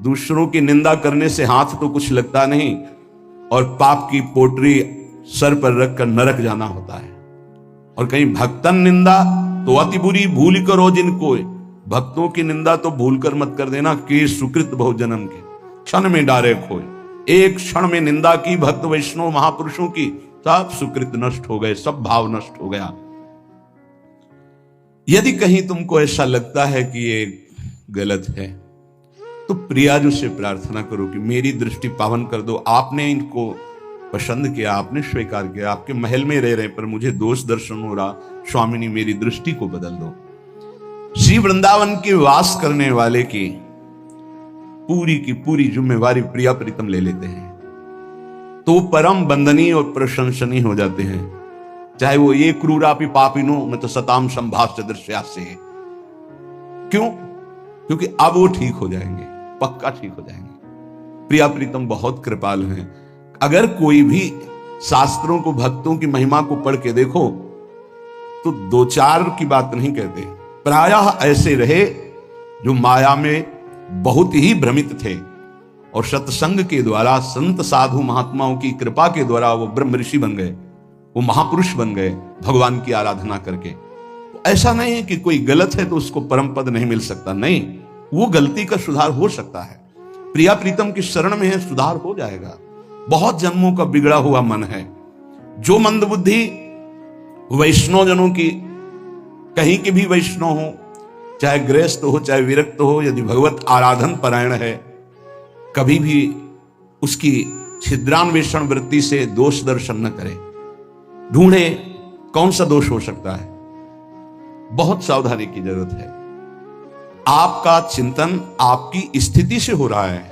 दूसरों की निंदा करने से हाथ तो कुछ लगता नहीं, और पाप की पोटरी सर पर रखकर नरक जाना होता है। और कहीं भक्तन निंदा तो अति बुरी भूल करो जिनको, भक्तों की निंदा तो भूल कर मत कर देना, कि सुकृत बहु जन्म के क्षण में डारे खोए। एक क्षण में निंदा की भक्त वैष्णव महापुरुषों की, सब सुकृत नष्ट हो गए, सब भाव नष्ट हो गया। यदि कहीं तुमको ऐसा लगता है कि ये गलत है, तो प्रियाजू से प्रार्थना करो कि मेरी दृष्टि पावन कर दो। आपने इनको पसंद किया, आपने स्वीकार किया, आपके महल में रह रहे, पर मुझे दोष दर्शन हो रहा, स्वामिनी मेरी दृष्टि को बदल दो। श्री वृंदावन के वास करने वाले की पूरी जिम्मेवारी प्रिया प्रीतम ले लेते हैं, तो परम बंदनीय और प्रशंसनीय हो जाते हैं। चाहे वो ये क्रूरापि पापिनो में तो सताम संभाष्य दृश्या से। क्यों? क्योंकि अब वो ठीक हो जाएंगे, पक्का ठीक हो जाएंगे। प्रिया प्रीतम बहुत कृपालु हैं। अगर कोई भी शास्त्रों को, भक्तों की महिमा को पढ़ के देखो तो दो चार की बात नहीं कहते, प्रायः ऐसे रहे जो माया में बहुत ही भ्रमित थे और सत्संग के द्वारा, संत साधु महात्माओं की कृपा के द्वारा वो ब्रह्म ऋषि बन गए, वो महापुरुष बन गए भगवान की आराधना करके। तो ऐसा नहीं है कि कोई गलत है तो उसको परम पद नहीं मिल सकता, नहीं, वो गलती का सुधार हो सकता है। प्रिया प्रीतम की शरण में है, सुधार हो जाएगा। बहुत जन्मों का बिगड़ा हुआ मन है। जो मंदबुद्धि वैष्णव जनों की, कहीं के भी वैष्णव हो, चाहे गृहस्थ हो चाहे विरक्त हो, यदि भगवत आराधन परायण है, कभी भी उसकी छिद्रान्वेषण वृत्ति से दोष दर्शन न करे। ढूंढे कौन सा दोष हो सकता है। बहुत सावधानी की जरूरत है। आपका चिंतन आपकी स्थिति से हो रहा है,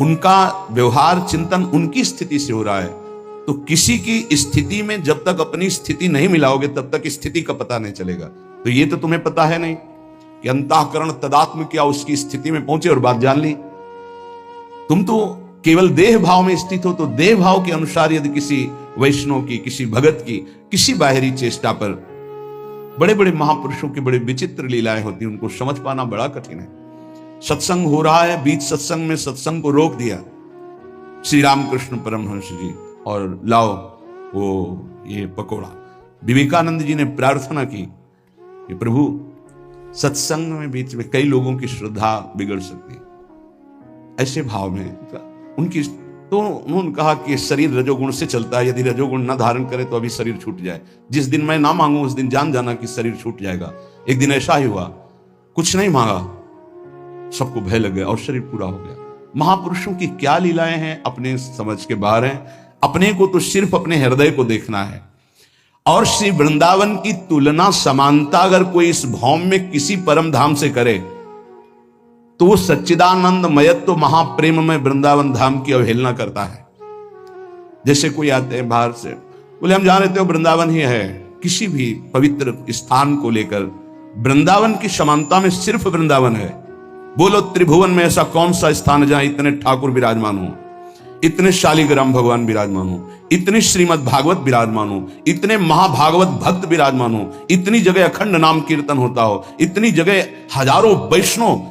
उनका व्यवहार चिंतन उनकी स्थिति से हो रहा है। तो किसी की स्थिति में जब तक अपनी स्थिति नहीं मिलाओगे तब तक स्थिति का पता नहीं चलेगा। तो ये तो तुम्हें पता है नहीं कि अंतःकरण तदात्म क्या उसकी स्थिति में पहुंचे और बात जान ली। तुम तो केवल देह भाव में स्थित हो, तो देह भाव के अनुसार यदि किसी वैष्णव की, किसी भगत की, किसी बाहरी चेष्टा पर, बड़े बड़े महापुरुषों की बड़े विचित्र लीलाएं होती हैं, उनको समझ पाना बड़ा कठिन है। सत्संग हो रहा है, बीच सत्संग में सत्संग को रोक दिया श्री रामकृष्ण परमहंस जी, और लाओ वो ये पकोड़ा। विवेकानंद जी ने प्रार्थना की कि प्रभु सत्संग में बीच में कई लोगों की श्रद्धा बिगड़ सकती है। ऐसे भाव में उनकी, तो उन्होंने कहा कि शरीर रजोगुण से चलता है, यदि रजोगुण न धारण करे तो अभी शरीर छूट जाए। जिस दिन मैं ना मांगू उस दिन जान जाना कि शरीर छूट जाएगा। एक दिन ऐसा ही हुआ, कुछ नहीं मांगा, सबको भय लग गया और शरीर पूरा हो गया। महापुरुषों की क्या लीलाएं हैं, अपने समझ के बाहर हैं। अपने को तो सिर्फ अपने हृदय को देखना है। और श्री वृंदावन की तुलना, समानता अगर कोई इस भौम में किसी परम धाम से करे तो वो सच्चिदानंद मयत्व महाप्रेम में वृंदावन धाम की अवहेलना करता है। जैसे कोई आते हैं बाहर से, बोले हम जान लेते हो वृंदावन ही है। किसी भी पवित्र स्थान को लेकर वृंदावन की समानता में सिर्फ वृंदावन है। बोलो त्रिभुवन में ऐसा कौन सा स्थान है जहां इतने ठाकुर विराजमान हो, इतने शालिग्राम भगवान विराजमान हो, इतने श्रीमद् भागवत विराजमान हो, इतने महाभागवत भक्त विराजमान हो, इतनी जगह अखंड नाम कीर्तन होता हो, इतनी जगह हजारों वैष्णव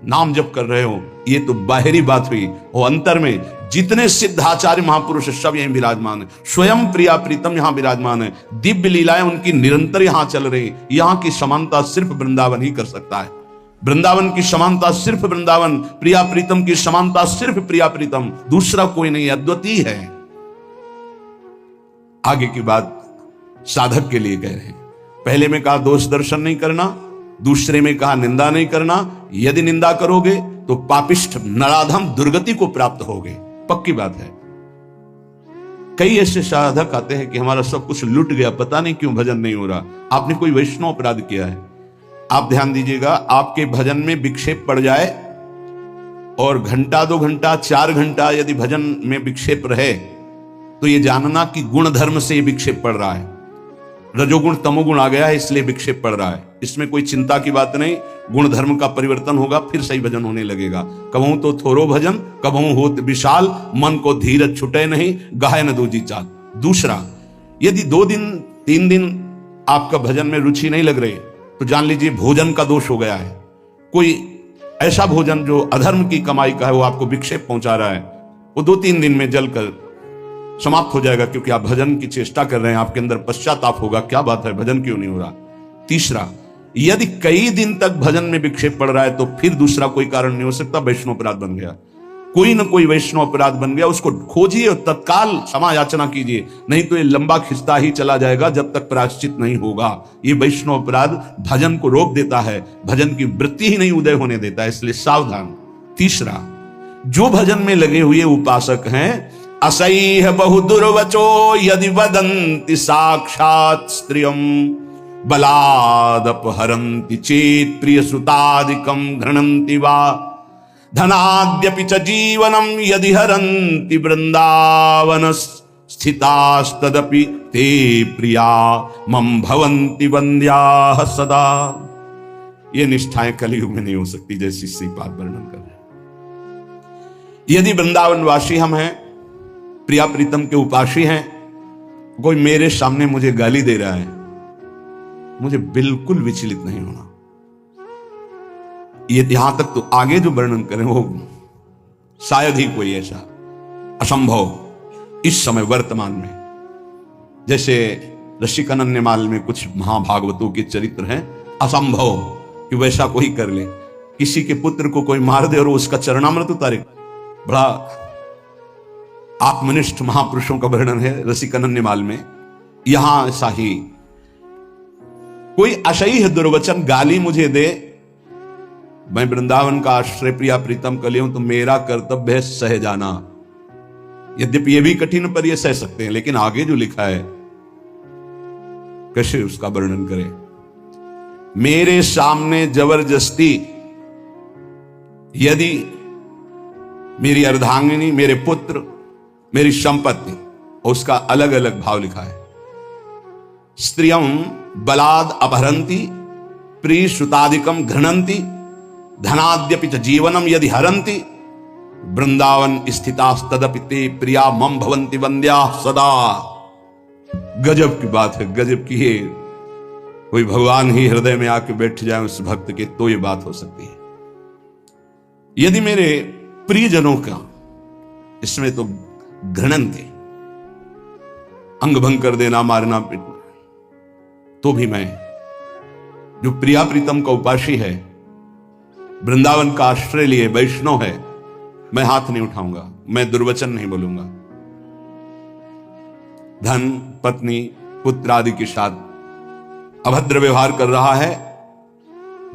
नाम जप कर रहे हो। ये तो बाहरी बात हुई। वो अंतर में जितने सिद्धाचार्य महापुरुष सब यहीं विराजमान है। स्वयं प्रिया प्रीतम यहां विराजमान है। दिव्य लीलाएं उनकी निरंतर यहां चल रही। यहां की समानता सिर्फ वृंदावन ही कर सकता है। वृंदावन की समानता सिर्फ वृंदावन, प्रिया प्रीतम की समानता सिर्फ प्रिया प्रीतम, दूसरा कोई नहीं, अद्वितीय है। आगे की बात साधक के लिए कह रहे हैं। पहले में कहा दोष दर्शन नहीं करना, दूसरे में कहा निंदा नहीं करना। यदि निंदा करोगे तो पापिष्ठ नराधम दुर्गति को प्राप्त होगे, पक्की बात है। कई ऐसे साधक आते हैं कि हमारा सब कुछ लुट गया, पता नहीं क्यों भजन नहीं हो रहा। आपने कोई वैष्णव अपराध किया है। आप ध्यान दीजिएगा, आपके भजन में विक्षेप पड़ जाए और घंटा 2 घंटा 4 घंटा यदि भजन में विक्षेप रहे तो ये जानना कि गुण धर्म से ये विक्षेप पड़ रहा है। रजोगुण तमोगुण आ गया है इसलिए विक्षेप पड़ रहा है। इसमें कोई चिंता की बात नहीं। गुण धर्म का परिवर्तन होगा, फिर सही भजन होने लगेगा। कबहू तो थोरो भजन कबहू होत विशाल, मन को धीरज छुटे नहीं, गाय न दूजी चाल। दूसरा, यदि 2 दिन 3 दिन आपका भजन में रुचि नहीं लग रही तो जान लीजिए भोजन का दोष हो गया है। कोई ऐसा भोजन जो अधर्म की कमाई का है वो आपको विक्षेप पहुंचा रहा है, वो 2-3 दिन में जलकर समाप्त हो जाएगा, क्योंकि आप भजन की चेष्टा कर रहे हैं। आपके अंदर पश्चाताप होगा, क्या बात है, भजन क्यों नहीं हो रहा। तीसरा, यदि कई दिन तक भजन में विक्षेप पड़ रहा है तो फिर दूसरा कोई कारण नहीं हो सकता, वैष्णव अपराध बन गया। कोई ना कोई वैष्णव अपराध बन गया, उसको खोजिए और तत्काल क्षमा याचना कीजिए, नहीं तो ये लंबा खिंचता ही चला जाएगा जब तक प्रायश्चित नहीं होगा। ये वैष्णव अपराध भजन को रोक देता है, भजन की वृत्ति ही नहीं उदय होने देता है, इसलिए सावधान। तीसरा, जो भजन में लगे हुए उपासक हैं, असह्य बहु दुर्वचो यदि वदन्ति साक्षात् स्त्रियं बलादपहरन्ति चेत् प्रिय सुतादिकं घृणन्ति वा धनाद्यपि च जीवनं यदि हरन्ति वृंदावन स्थितास्तदपि ते प्रिया मम भवन्ति वन्द्याः सदा। ये निष्ठाएं कलयुग में नहीं हो सकती जैसी श्रीपाद वर्णन कर रहे हैं। यदि वृंदावनवासी हम हैं, प्रिया प्रीतम के उपासी हैं, कोई मेरे सामने मुझे गाली दे रहा है, मुझे बिल्कुल विचलित नहीं होना। ये यहां तक तो आगे जो वर्णन करें वो शायद ही कोई ऐसा असंभव इस समय वर्तमान में, जैसे रसिकानंदमाल में कुछ महाभागवतों के चरित्र हैं, असंभव कि वैसा कोई कर ले। किसी के पुत्र को कोई मार दे और उसका चरणामृत उतारे। बड़ा आत्मनिष्ठ महापुरुषों का वर्णन है रसिकानंदमाल में। यहां ऐसा ही कोई असह्य दुर्वचन गाली मुझे दे, मैं वृंदावन का आश्रय प्रिया प्रीतम कर लिया हूं तो मेरा कर्तव्य है सह जाना। यद्यपि यह भी कठिन पर यह सह सकते हैं, लेकिन आगे जो लिखा है कैसे उसका वर्णन करें। मेरे सामने जबरदस्ती यदि मेरी अर्धांगिनी, मेरे पुत्र, मेरी संपत्ति, और उसका अलग अलग भाव लिखा है, स्त्रियं बलाद अपहरन्ति प्रिय श्रुतादिकम घृणन्ति धनाद्यपि च जीवनम यदि हरन्ति वृंदावन स्थितास्तदपि ते प्रिया मम भवन्ति वन्द्या सदा। गजब की बात है, गजब की है। कोई भगवान ही हृदय में आके बैठ जाए उस भक्त के तो ये बात हो सकती है। यदि मेरे प्रियजनों का इसमें तो घृणन थी, अंग भंग कर देना, मारना पीटना, तो भी मैं जो प्रिया प्रीतम का उपासी है, वृंदावन का आश्रय लिए वैष्णव है, मैं हाथ नहीं उठाऊंगा, मैं दुर्वचन नहीं बोलूंगा। धन, पत्नी, पुत्र आदि के साथ अभद्र व्यवहार कर रहा है,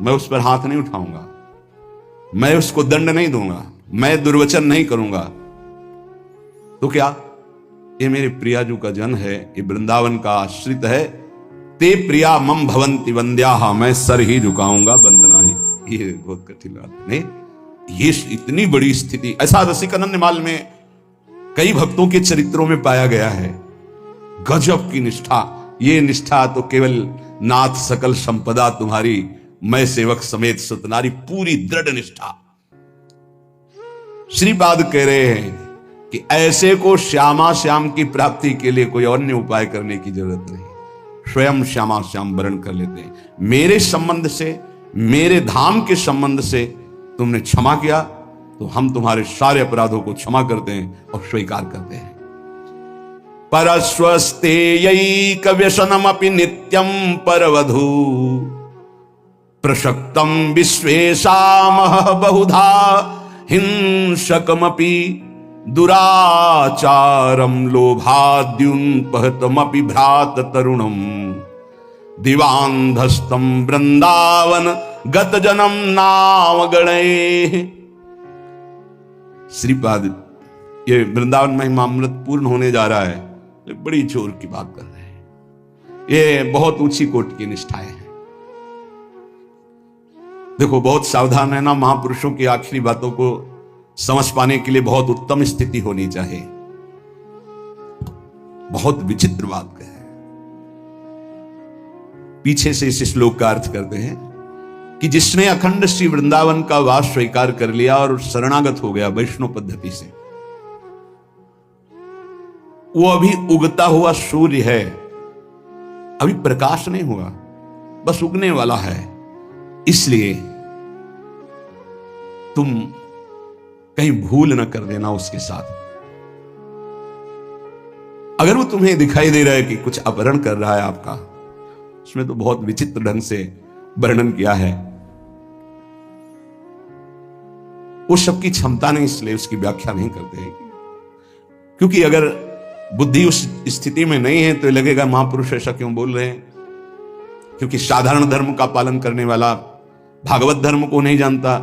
मैं उस पर हाथ नहीं उठाऊंगा, मैं उसको दंड नहीं दूंगा, मैं दुर्वचन नहीं करूंगा। तो क्या ये मेरे प्रियाजू का जन है, ये वृंदावन का आश्रित है, ते प्रिया मम भवन्ति वन्द्याः, मैं सर ही झुकाऊंगा, वंदना ही। ये बहुत कठिन बात नहीं, ये इतनी बड़ी स्थिति ऐसा रसिकानंदमाल में कई भक्तों के चरित्रों में पाया गया है। गजब की निष्ठा। ये निष्ठा तो केवल नाथ सकल संपदा तुम्हारी, मैं सेवक समेत सतनारी, पूरी दृढ़ निष्ठा। श्रीपाद कह रहे हैं कि ऐसे को श्यामा श्याम की प्राप्ति के लिए कोई अन्य उपाय करने की जरूरत नहीं, स्वयं श्यामा श्याम वर्ण कर लेते हैं। मेरे संबंध से, मेरे धाम के संबंध से तुमने क्षमा किया तो हम तुम्हारे सारे अपराधों को क्षमा करते हैं और स्वीकार करते हैं। परस्वस्तेयैक व्यसनमपि नित्यं परवधू प्रशक्तं विश्वेशामः बहुधा हिंसकमपि दुराचारं लोभाद्युन्पहतमपि भ्रात तरुणं दिवान्धस्तं वृंदावन गत जन्म नाम गणे। श्रीपाद ये वृंदावन महिमामृत पूर्ण होने जा रहा है, बड़ी जोर की बात कर रहे हैं। ये बहुत ऊंची कोटि की निष्ठाएं हैं। देखो बहुत सावधान रहना, महापुरुषों की आखिरी बातों को समझ पाने के लिए बहुत उत्तम स्थिति होनी चाहिए। बहुत विचित्र बात है। पीछे से इस श्लोक का अर्थ करते हैं कि जिसने अखंड श्री वृंदावन का वास स्वीकार कर लिया और शरणागत हो गया वैष्णव पद्धति से, वो अभी उगता हुआ सूर्य है, अभी प्रकाश नहीं हुआ, बस उगने वाला है। इसलिए तुम कहीं भूल न कर देना उसके साथ। अगर वो तुम्हें दिखाई दे रहा है कि कुछ अपहरण कर रहा है आपका, उसमें तो बहुत विचित्र ढंग से वर्णन किया है, वो सबकी क्षमता नहीं, इसलिए उसकी व्याख्या नहीं करते हैं। क्योंकि अगर बुद्धि उस स्थिति में नहीं है तो लगेगा महापुरुष ऐसा क्यों बोल रहे हैं। क्योंकि साधारण धर्म का पालन करने वाला भागवत धर्म को नहीं जानता,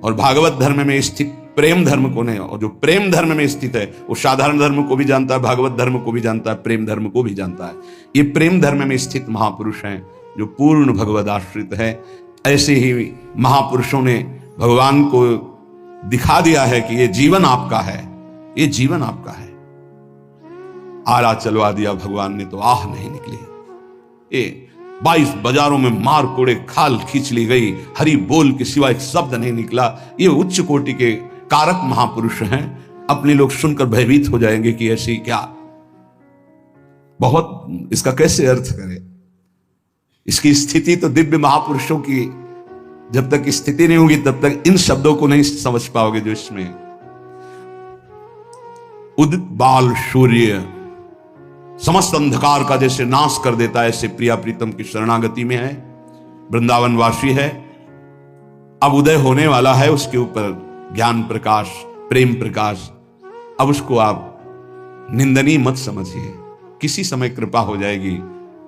और भागवत धर्म में स्थित प्रेम धर्म को नहीं, और जो प्रेम धर्म में स्थित है वो साधारण धर्म को भी जानता है, भागवत धर्म को भी जानता है, प्रेम धर्म को भी जानता है। ये प्रेम धर्म में स्थित महापुरुष हैं जो पूर्ण भगवद आश्रित है। ऐसे ही महापुरुषों ने भगवान को दिखा दिया है कि ये जीवन आपका है, ये जीवन आपका है। आरा चलवा दिया भगवान ने तो आह नहीं निकली। 22 बाजारों में मार कोड़े खाल खींच ली गई, हरि बोल के सिवा एक शब्द नहीं निकला। ये उच्च कोटि के कारक महापुरुष हैं। अपने लोग सुनकर भयभीत हो जाएंगे कि ऐसी क्या, बहुत इसका कैसे अर्थ करें। इसकी स्थिति तो दिव्य महापुरुषों की जब तक स्थिति नहीं होगी तब तक इन शब्दों को नहीं समझ पाओगे जो इसमें। उदित बाल सूर्य समस्त अंधकार का जैसे नाश कर देता है, ऐसे प्रिया प्रीतम की शरणागति में है। वृंदावन वासी है, अब उदय होने वाला है उसके ऊपर ज्ञान प्रकाश, प्रेम प्रकाश। अब उसको आप निंदनीय मत समझिए, किसी समय कृपा हो जाएगी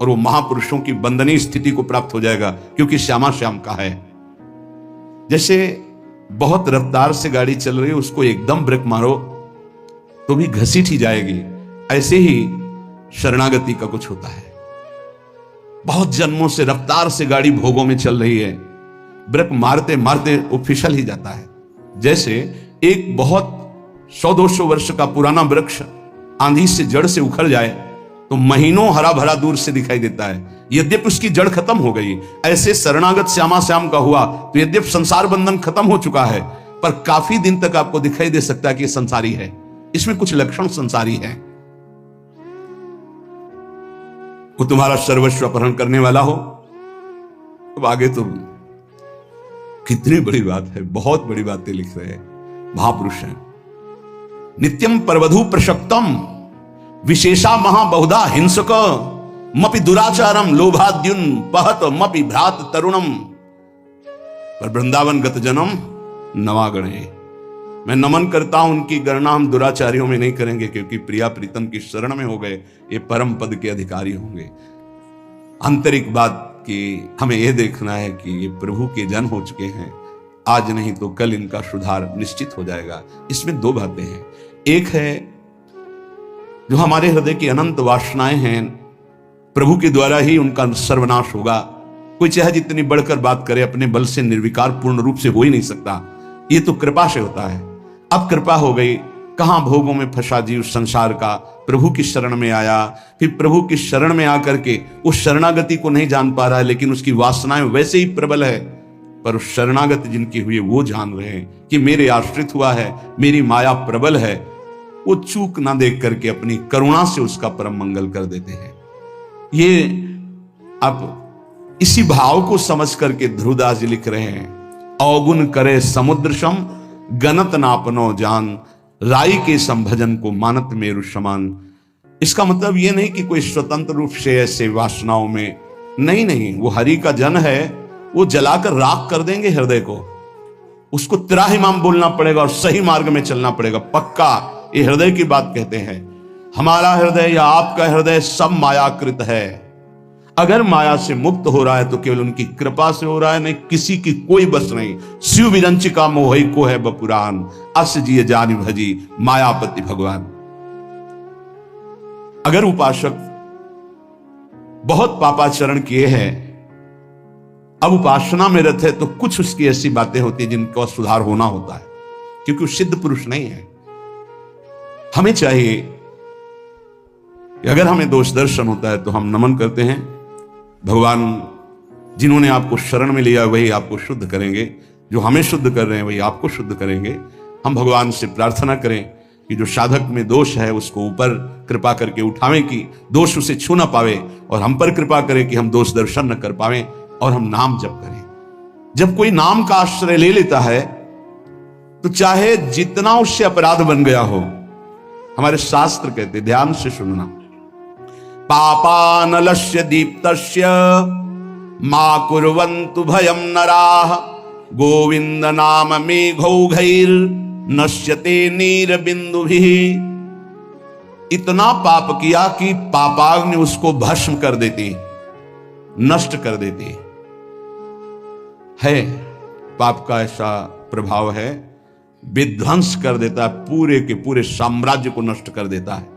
और वो महापुरुषों की वंदनीय स्थिति को प्राप्त हो जाएगा, क्योंकि श्यामा श्याम का है। जैसे बहुत रफ्तार से गाड़ी चल रही है, उसको एकदम ब्रेक मारो तो भी घसीट ही जाएगी। ऐसे ही शरणागति का कुछ होता है। बहुत जन्मों से रफ्तार से गाड़ी भोगों में चल रही है, ब्रेक मारते मारते वो फिसल ही जाता है। जैसे एक बहुत 100-200 वर्ष का पुराना वृक्ष आंधी से जड़ से उखड़ जाए तो महीनों हरा भरा दूर से दिखाई देता है, यद्यपि उसकी जड़ खत्म हो गई। ऐसे शरणागत श्यामा श्याम का हुआ तो यद्यपि संसार बंधन खत्म हो चुका है, पर काफी दिन तक आपको दिखाई दे सकता है कि संसारी है, इसमें कुछ लक्षण संसारी है। वो तुम्हारा सर्वस्व अपहरण करने वाला हो तो आगे तो कितनी बड़ी बात है, बहुत बड़ी बातें लिख रहे हैं महापुरुष हैं। नित्यम परवधु प्रशक्तम विशेषा महाबहुधा हिंसक मपि दुराचारम लोभाद्युन पहत मपि भ्रात तरुणम। पर वृंदावन गत जन्म नवागणे। मैं नमन करता हूं, उनकी गणना हम दुराचारियों में नहीं करेंगे, क्योंकि प्रिया प्रीतम की शरण में हो गए, ये परम पद के अधिकारी होंगे। आंतरिक बात कि हमें यह देखना है कि ये प्रभु के जन हो चुके हैं, आज नहीं तो कल इनका सुधार निश्चित हो जाएगा। इसमें दो बातें हैं। एक है जो हमारे हृदय की अनंत वासनाएं हैं, प्रभु के द्वारा ही उनका सर्वनाश होगा। कोई चाहे जितनी बढ़कर बात करे, अपने बल से निर्विकार पूर्ण रूप से हो ही नहीं सकता, ये तो कृपा से होता है। अब कृपा हो गई, कहां भोगों में फंसा जीव संसार का, प्रभु की शरण में आया, फिर प्रभु की शरण में आकर के उस शरणागति को नहीं जान पा रहा है, लेकिन उसकी वासनाएं वैसे ही प्रबल है। पर उस शरणागति जिनकी हुई वो जान रहे हैं कि मेरे आश्रित हुआ है, मेरी माया प्रबल है, वो चूक ना देख करके अपनी करुणा से उसका परम मंगल कर देते हैं। ये अब इसी भाव को समझ करके ध्रुवदास जी लिख रहे हैं, अवगुण करे समुद्र सम गनत नापनो जान, राई के संभजन को मानत मेरु समान। इसका मतलब ये नहीं कि कोई स्वतंत्र रूप से ऐसे वासनाओं में नहीं, वो हरि का जन है, वो जलाकर राख कर देंगे हृदय को। उसको त्राहिमाम बोलना पड़ेगा और सही मार्ग में चलना पड़ेगा, पक्का। ये हृदय की बात कहते हैं। हमारा हृदय या आपका हृदय सब मायाकृत है। अगर माया से मुक्त हो रहा है तो केवल उनकी कृपा से हो रहा है, नहीं किसी की कोई बस नहीं। शिव विरंचिका मोहि को है बपुरान, अस जिय जानि भजी मायापति भगवान। अगर उपासक बहुत पापाचरण किए हैं, अब उपासना में रत है, तो कुछ उसकी ऐसी बातें होती है जिनका सुधार होना होता है, क्योंकि वो सिद्ध पुरुष नहीं है। हमें चाहिए कि अगर हमें दोष दर्शन होता है तो हम नमन करते हैं, भगवान जिन्होंने आपको शरण में लिया वही आपको शुद्ध करेंगे, जो हमें शुद्ध कर रहे हैं वही आपको शुद्ध करेंगे। हम भगवान से प्रार्थना करें कि जो साधक में दोष है उसको ऊपर कृपा करके उठावें, कि दोष उसे छू ना पावे, और हम पर कृपा करें कि हम दोष दर्शन न कर पावे, और हम नाम जप करें। जब कोई नाम का आश्रय ले लेता है तो चाहे जितना उससे अपराध बन गया हो, हमारे शास्त्र कहते, ध्यान से सुनना, पापानलस्य दीप्तस्य मा कुर्वन्तु भयं नराः, गोविंद नाम मेघौघैर नश्यते नीर बिंदुभिः। इतना पाप किया कि पापाग्नि उसको भस्म कर देती, नष्ट कर देती है। पाप का ऐसा प्रभाव है, विध्वंस कर देता है, पूरे के पूरे साम्राज्य को नष्ट कर देता है।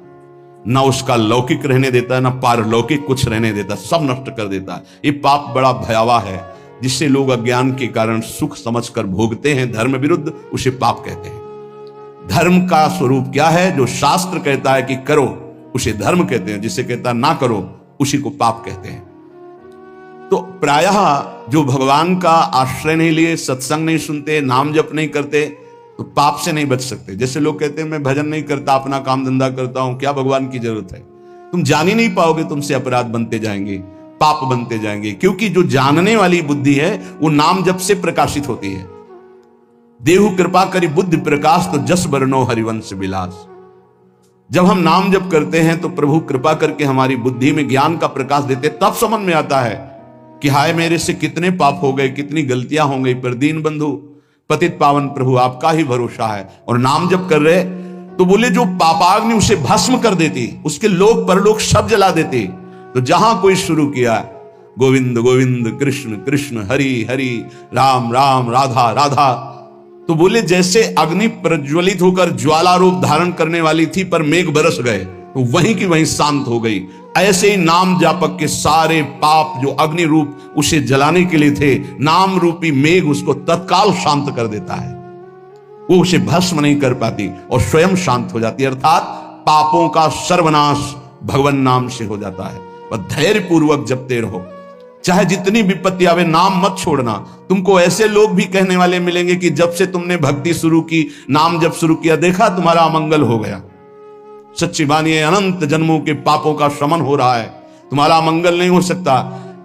ना उसका लौकिक रहने देता है, ना पारलौकिक कुछ रहने देता, सब नष्ट कर देता है। ये पाप बड़ा भयावह है, जिससे लोग अज्ञान के कारण सुख समझकर भोगते हैं धर्म विरुद्ध, उसे पाप कहते हैं। धर्म का स्वरूप क्या है? जो शास्त्र कहता है कि करो उसे धर्म कहते हैं, जिसे कहता ना करो उसी को पाप कहते हैं। तो प्रायः जो भगवान का आश्रय नहीं लिए, सत्संग नहीं सुनते, नाम जप नहीं करते, तो पाप से नहीं बच सकते। जैसे लोग कहते हैं मैं भजन नहीं करता, अपना काम धंधा करता हूं, क्या भगवान की जरूरत है? तुम जान ही नहीं पाओगे, तुमसे अपराध बनते जाएंगे, पाप बनते जाएंगे, क्योंकि जो जानने वाली बुद्धि है वो नाम जप से प्रकाशित होती है। देहु कृपा करी बुद्धि प्रकाश, तो जस बरनो हरिवंश विलास। जब हम नाम जप करते हैं तो प्रभु कृपा करके हमारी बुद्धि में ज्ञान का प्रकाश देते, तब समझ में आता है कि हाय मेरे से कितने पाप हो गए, कितनी गलतियां हो गई, पर दीन बंधु पतित पावन प्रभु आपका ही भरोसा है। और नाम जप कर रहे तो बोले जो पापाग्नि उसे भस्म कर देती, उसके लोक परलोक सब जला देती। तो जहां कोई शुरू किया गोविंद गोविंद कृष्ण कृष्ण हरि हरि राम राम राधा राधा, तो बोले जैसे अग्नि प्रज्वलित होकर ज्वाला रूप धारण करने वाली थी पर मेघ बरस गए तो वहीं की वहीं शांत हो गई। ऐसे ही नाम जापक के सारे पाप जो अग्नि रूप उसे जलाने के लिए थे, नाम रूपी मेघ उसको तत्काल शांत कर देता है। वो उसे भस्म नहीं कर पाती और स्वयं शांत हो जाती है। अर्थात पापों का सर्वनाश भगवान नाम से हो जाता है। वह धैर्य पूर्वक जपते रहो, चाहे जितनी विपत्ति आवे, नाम मत छोड़ना। तुमको ऐसे लोग भी कहने वाले मिलेंगे कि जब से तुमने भक्ति शुरू की, नाम जब शुरू किया, देखा तुम्हारा अमंगल हो गया। सच्ची मानिए, अनंत जन्मों के पापों का शमन हो रहा है, तुम्हारा मंगल नहीं हो सकता।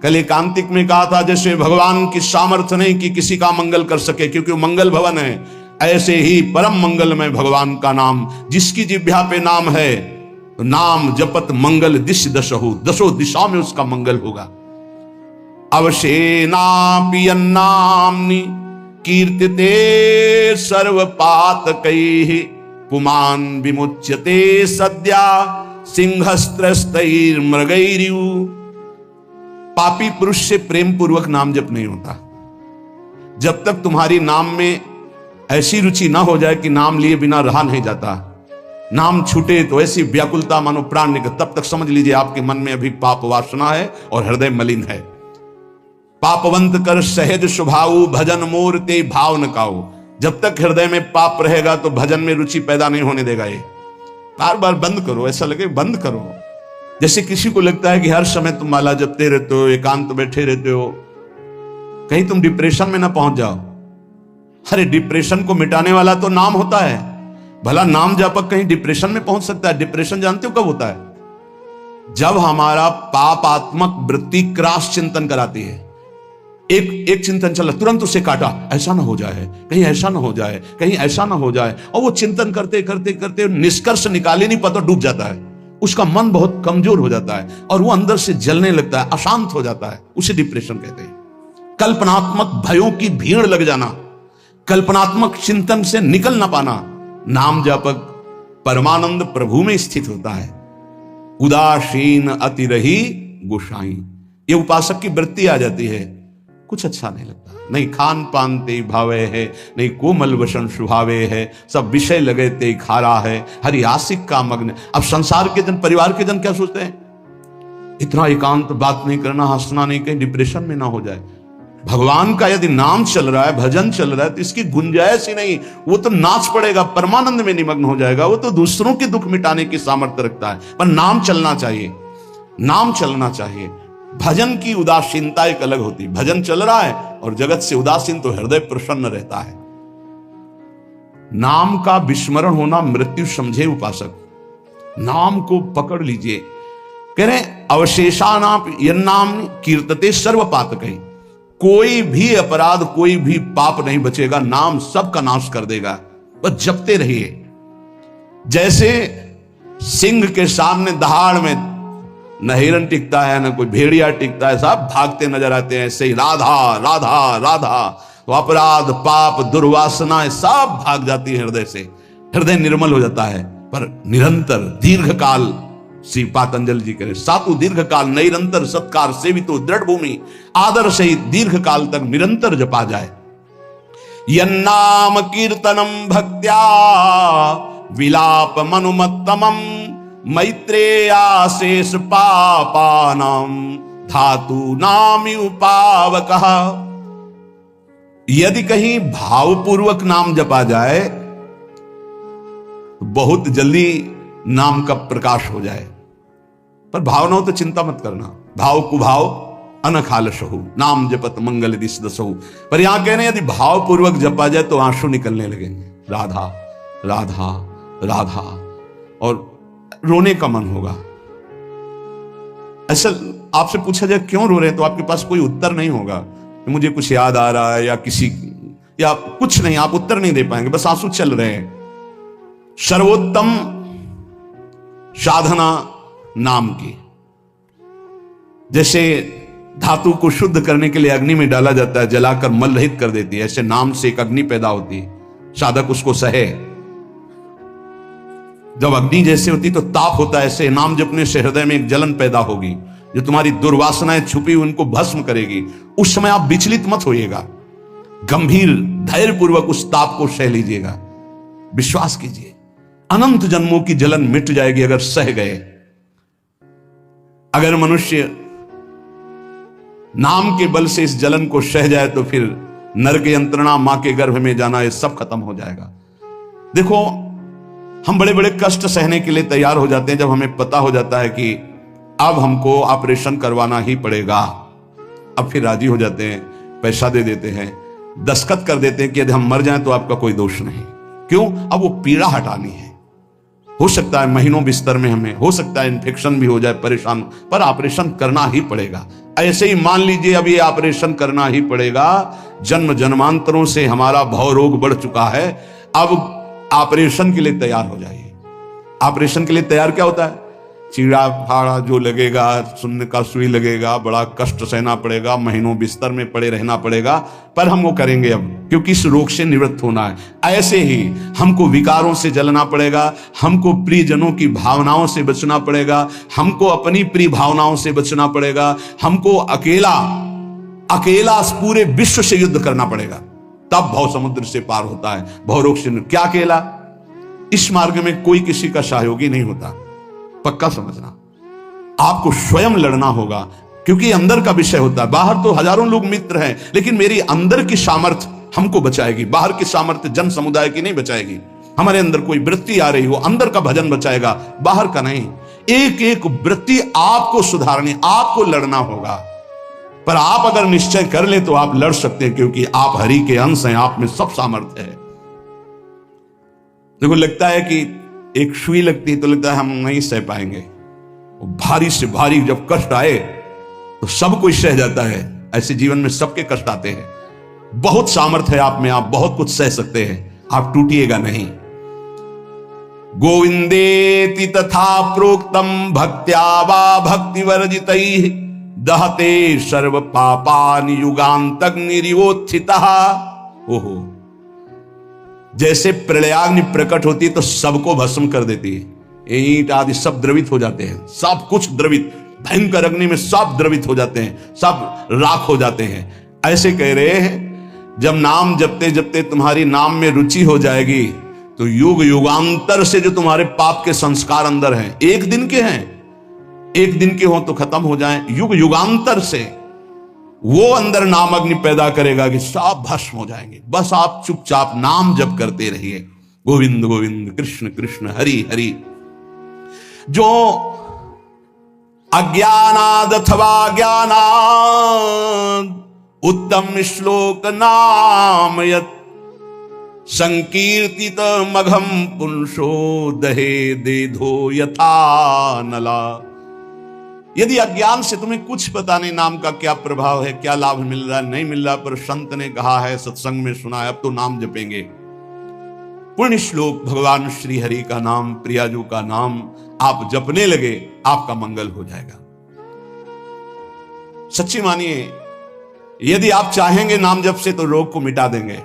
कल एकांतिक में कहा था जैसे भगवान की सामर्थ्य नहीं कि किसी का मंगल कर सके, क्योंकि वो मंगल भवन है, ऐसे ही परम मंगल में भगवान का नाम, जिसकी जिह्वा पे नाम है, तो नाम जपत मंगल दिश दशहु, दसों दिशा में उसका मंगल होगा। अवशेना पियन्नाम्नि कीर्तिते सर्व पातकैः, पुमान विमुच्यते सद्या सिंहस्त्रस्तैर् मृगैरिव। पापी पुरुष से प्रेम पूर्वक नाम जप नहीं होता। जब तक तुम्हारी नाम में ऐसी रुचि ना हो जाए कि नाम लिए बिना रहा नहीं जाता, नाम छूटे तो ऐसी व्याकुलता मानो प्राण निकल, तब तक समझ लीजिए आपके मन में अभी पाप वासना है और हृदय मलिन है। पापवंत कर सहज स्वभाव, भजन मोर ते भाव न काऊ। जब तक हृदय में पाप रहेगा तो भजन में रुचि पैदा नहीं होने देगा। ये बार बार बंद करो, ऐसा लगे बंद करो। जैसे किसी को लगता है कि हर समय तुम माला जपते रहते हो, एकांत बैठे रहते हो, कहीं तुम डिप्रेशन में ना पहुंच जाओ। अरे डिप्रेशन को मिटाने वाला तो नाम होता है। भला नाम जापक कहीं डिप्रेशन में पहुंच सकता है? डिप्रेशन जानते हो कब होता है? जब हमारा पापात्मक वृत्ति क्रास चिंतन कराती है। एक चिंतन चला, तुरंत उसे काटा, ऐसा ना हो जाए, कहीं ऐसा ना हो जाए, कहीं ऐसा ना हो जाए, और वो चिंतन करते करते करते निष्कर्ष निकाले नहीं पता, डूब जाता है। उसका मन बहुत कमजोर हो जाता है और वो अंदर से जलने लगता है, अशांत हो जाता है। उसे डिप्रेशन कहते हैं। कल्पनात्मक भयों की भीड़ लग जाना, कल्पनात्मक चिंतन से निकल ना पाना। नाम जापक परमानंद प्रभु में स्थित होता है। उदासीन अति रही गोसाई, ये उपासक की वृत्ति आ जाती है। कुछ अच्छा नहीं लगता, नहीं खान पान ते भावे है, नहीं कोमल वसन सुहावे है, सब विषय लगे ते खारा है, हरि आशिक का मग्न। अब संसार के जन, परिवार के जन क्या सोचते हैं? इतना एकांत बात नहीं करना, हंसना नहीं, कहीं डिप्रेशन में ना हो जाए। भगवान का यदि नाम चल रहा है, भजन चल रहा है, तो इसकी गुंजाइश ही नहीं। वो तो नाच पड़ेगा, परमानंद में निमग्न हो जाएगा। वो तो दूसरों के दुख मिटाने की सामर्थ्य रखता है, पर नाम चलना चाहिए, नाम चलना चाहिए। भजन की उदासीनता एक अलग होती है। भजन चल रहा है और जगत से उदासीन, तो हृदय प्रसन्न रहता है। नाम का विस्मरण होना मृत्यु समझे उपासक। नाम को पकड़ लीजिए। कह रहे अवशेषानाम यन्नाम कीर्तते सर्व पातकैः, कोई भी अपराध, कोई भी पाप नहीं बचेगा, नाम सबका नाश कर देगा। बस जपते रहिए। जैसे सिंह के सामने दहाड़ में न हिरन टिकता है, न कोई भेड़िया टिकता है, सब भागते नजर आते हैं। ऐसे ही राधा राधा राधा, तो अपराध पाप दुर्वासनाएं सब भाग जाती है हृदय से, हृदय निर्मल हो जाता है। पर निरंतर दीर्घ काल, श्री पातंजलि जी कह रहे, सातु दीर्घ काल निरंतर सत्कार सेवितो दृढ़ भूमि, आदर सहित दीर्घ काल तक निरंतर जपा जाए। यन्नाम कीर्तनम भक्त्या विलाप मनुमत्तमम, मैत्रेयाशेष पापानाम धातु नामि उपावकः। यदि कहीं भावपूर्वक नाम जपा जाए तो बहुत जल्दी नाम का प्रकाश हो जाए। पर भावना हो तो चिंता मत करना। भाव कुभाव अनखाल सहु, नाम जपत मंगल दिस दसहु। पर यहां कह रहे हैं यदि भाव पूर्वक जपा जाए तो आंसू निकलने लगेंगे, राधा राधा राधा, और रोने का मन होगा। ऐसा आपसे पूछा जाए क्यों रो रहे हैं तो आपके पास कोई उत्तर नहीं होगा कि मुझे कुछ याद आ रहा है या किसी या कुछ नहीं, आप उत्तर नहीं दे पाएंगे, बस आंसू चल रहे हैं। सर्वोत्तम साधना नाम की, जैसे धातु को शुद्ध करने के लिए अग्नि में डाला जाता है, जलाकर मल रहित कर देती है, ऐसे नाम से एक अग्नि पैदा होती है, साधक उसको सहे। जब अग्नि जैसे होती तो ताप होता है, ऐसे नाम जपने से हृदय में एक जलन पैदा होगी जो तुम्हारी दुर्वासनाएं छुपी उनको भस्म करेगी। उस समय आप विचलित मत होइएगा, गंभीर धैर्य पूर्वक उस ताप को सह लीजिएगा। विश्वास कीजिए अनंत जन्मों की जलन मिट जाएगी अगर सह गए। अगर मनुष्य नाम के बल से इस जलन को सह जाए तो फिर नरक यंत्रणा, मां के गर्भ में जाना, ये सब खत्म हो जाएगा। देखो हम बड़े बड़े कष्ट सहने के लिए तैयार हो जाते हैं जब हमें पता हो जाता है कि अब हमको ऑपरेशन करवाना ही पड़ेगा। अब फिर राजी हो जाते हैं, पैसा दे देते हैं, दस्तखत कर देते हैं कि यदि हम मर जाएं तो आपका कोई दोष नहीं। क्यों? अब वो पीड़ा हटानी है। हो सकता है महीनों बिस्तर में हमें, हो सकता है इन्फेक्शन भी हो जाए, परेशान, पर ऑपरेशन करना ही पड़ेगा। ऐसे ही मान लीजिए अब ये ऑपरेशन करना ही पड़ेगा। जन्म जन्मांतरों से हमारा भव रोग बढ़ चुका है, अब ऑपरेशन के लिए तैयार हो जाइए। ऑपरेशन के लिए तैयार क्या होता है? चीड़ा फाड़ा जो लगेगा, सुनने का सुई लगेगा, बड़ा कष्ट सहना पड़ेगा, महीनों बिस्तर में पड़े रहना पड़ेगा, पर हम वो करेंगे अब, क्योंकि इस रोग से निवृत्त होना है। ऐसे ही हमको विकारों से जलना पड़ेगा, हमको प्रियजनों की भावनाओं से बचना पड़ेगा, हमको अपनी प्रिय भावनाओं से बचना पड़ेगा, हमको अकेला अकेला पूरे विश्व से युद्ध करना पड़ेगा, तब भव समुद्र से पार होता है। भव रोग से क्या अकेला? इस मार्ग में कोई किसी का सहयोगी नहीं होता, पक्का समझना। आपको स्वयं लड़ना होगा, क्योंकि अंदर का विषय होता है। बाहर तो हजारों लोग मित्र हैं, लेकिन मेरी अंदर की सामर्थ्य हमको बचाएगी। बाहर की सामर्थ्य जन समुदाय की नहीं बचाएगी। हमारे अंदर कोई वृत्ति आ रही हो, अंदर का भजन बचाएगा, बाहर का नहीं। एक एक वृत्ति आपको सुधारनी, आपको लड़ना होगा। पर आप अगर निश्चय कर ले तो आप लड़ सकते हैं, क्योंकि आप हरि के अंश हैं, आप में सब सामर्थ्य है। देखो लगता है कि एक सुई लगती है तो लगता है हम नहीं सह पाएंगे, भारी से भारी जब कष्ट आए तो सब कोई सह जाता है। ऐसे जीवन में सबके कष्ट आते हैं। बहुत सामर्थ्य है आप में, आप बहुत कुछ सह सकते हैं, आप टूटिएगा नहीं। गोविंदेति तथा प्रोक्तम भक्त्या वा भक्ति वर्जितैः दहते सर्व पापानि युगांतग्निरिवोत्थितः। ओहो, जैसे प्रलयाग्नि प्रकट होती है तो सबको भस्म कर देती है। ईंट आदि सब द्रवित हो जाते हैं, सब कुछ द्रवित, भयंकर अग्नि में सब द्रवित हो जाते हैं, सब राख हो जाते हैं। ऐसे कह रहे हैं जब नाम जपते जपते तुम्हारी नाम में रुचि हो जाएगी तो युग युगांतर से जो तुम्हारे पाप के संस्कार अंदर हैं, एक दिन के हैं, एक दिन के हो तो खत्म हो जाएं, युग युगांतर से वो अंदर नाम अग्नि पैदा करेगा कि सब भस्म हो जाएंगे। बस आप चुपचाप नाम जप करते रहिए, गोविंद गोविंद कृष्ण कृष्ण हरि हरि। जो अज्ञानाद अथवा ज्ञानाद उत्तम श्लोक नाम यत संकीर्तित मघम पुंसो दहे देधो यथा नला। यदि अज्ञान से तुम्हें कुछ पता नहीं नाम का क्या प्रभाव है, क्या लाभ मिल रहा है, नहीं मिल रहा, पर संत ने कहा है, सत्संग में सुना है, अब तो नाम जपेंगे। पुण्य श्लोक भगवान श्री हरि का नाम, प्रियाजू का नाम आप जपने लगे, आपका मंगल हो जाएगा। सच्ची मानिए, यदि आप चाहेंगे नाम जप से तो रोग को मिटा देंगे,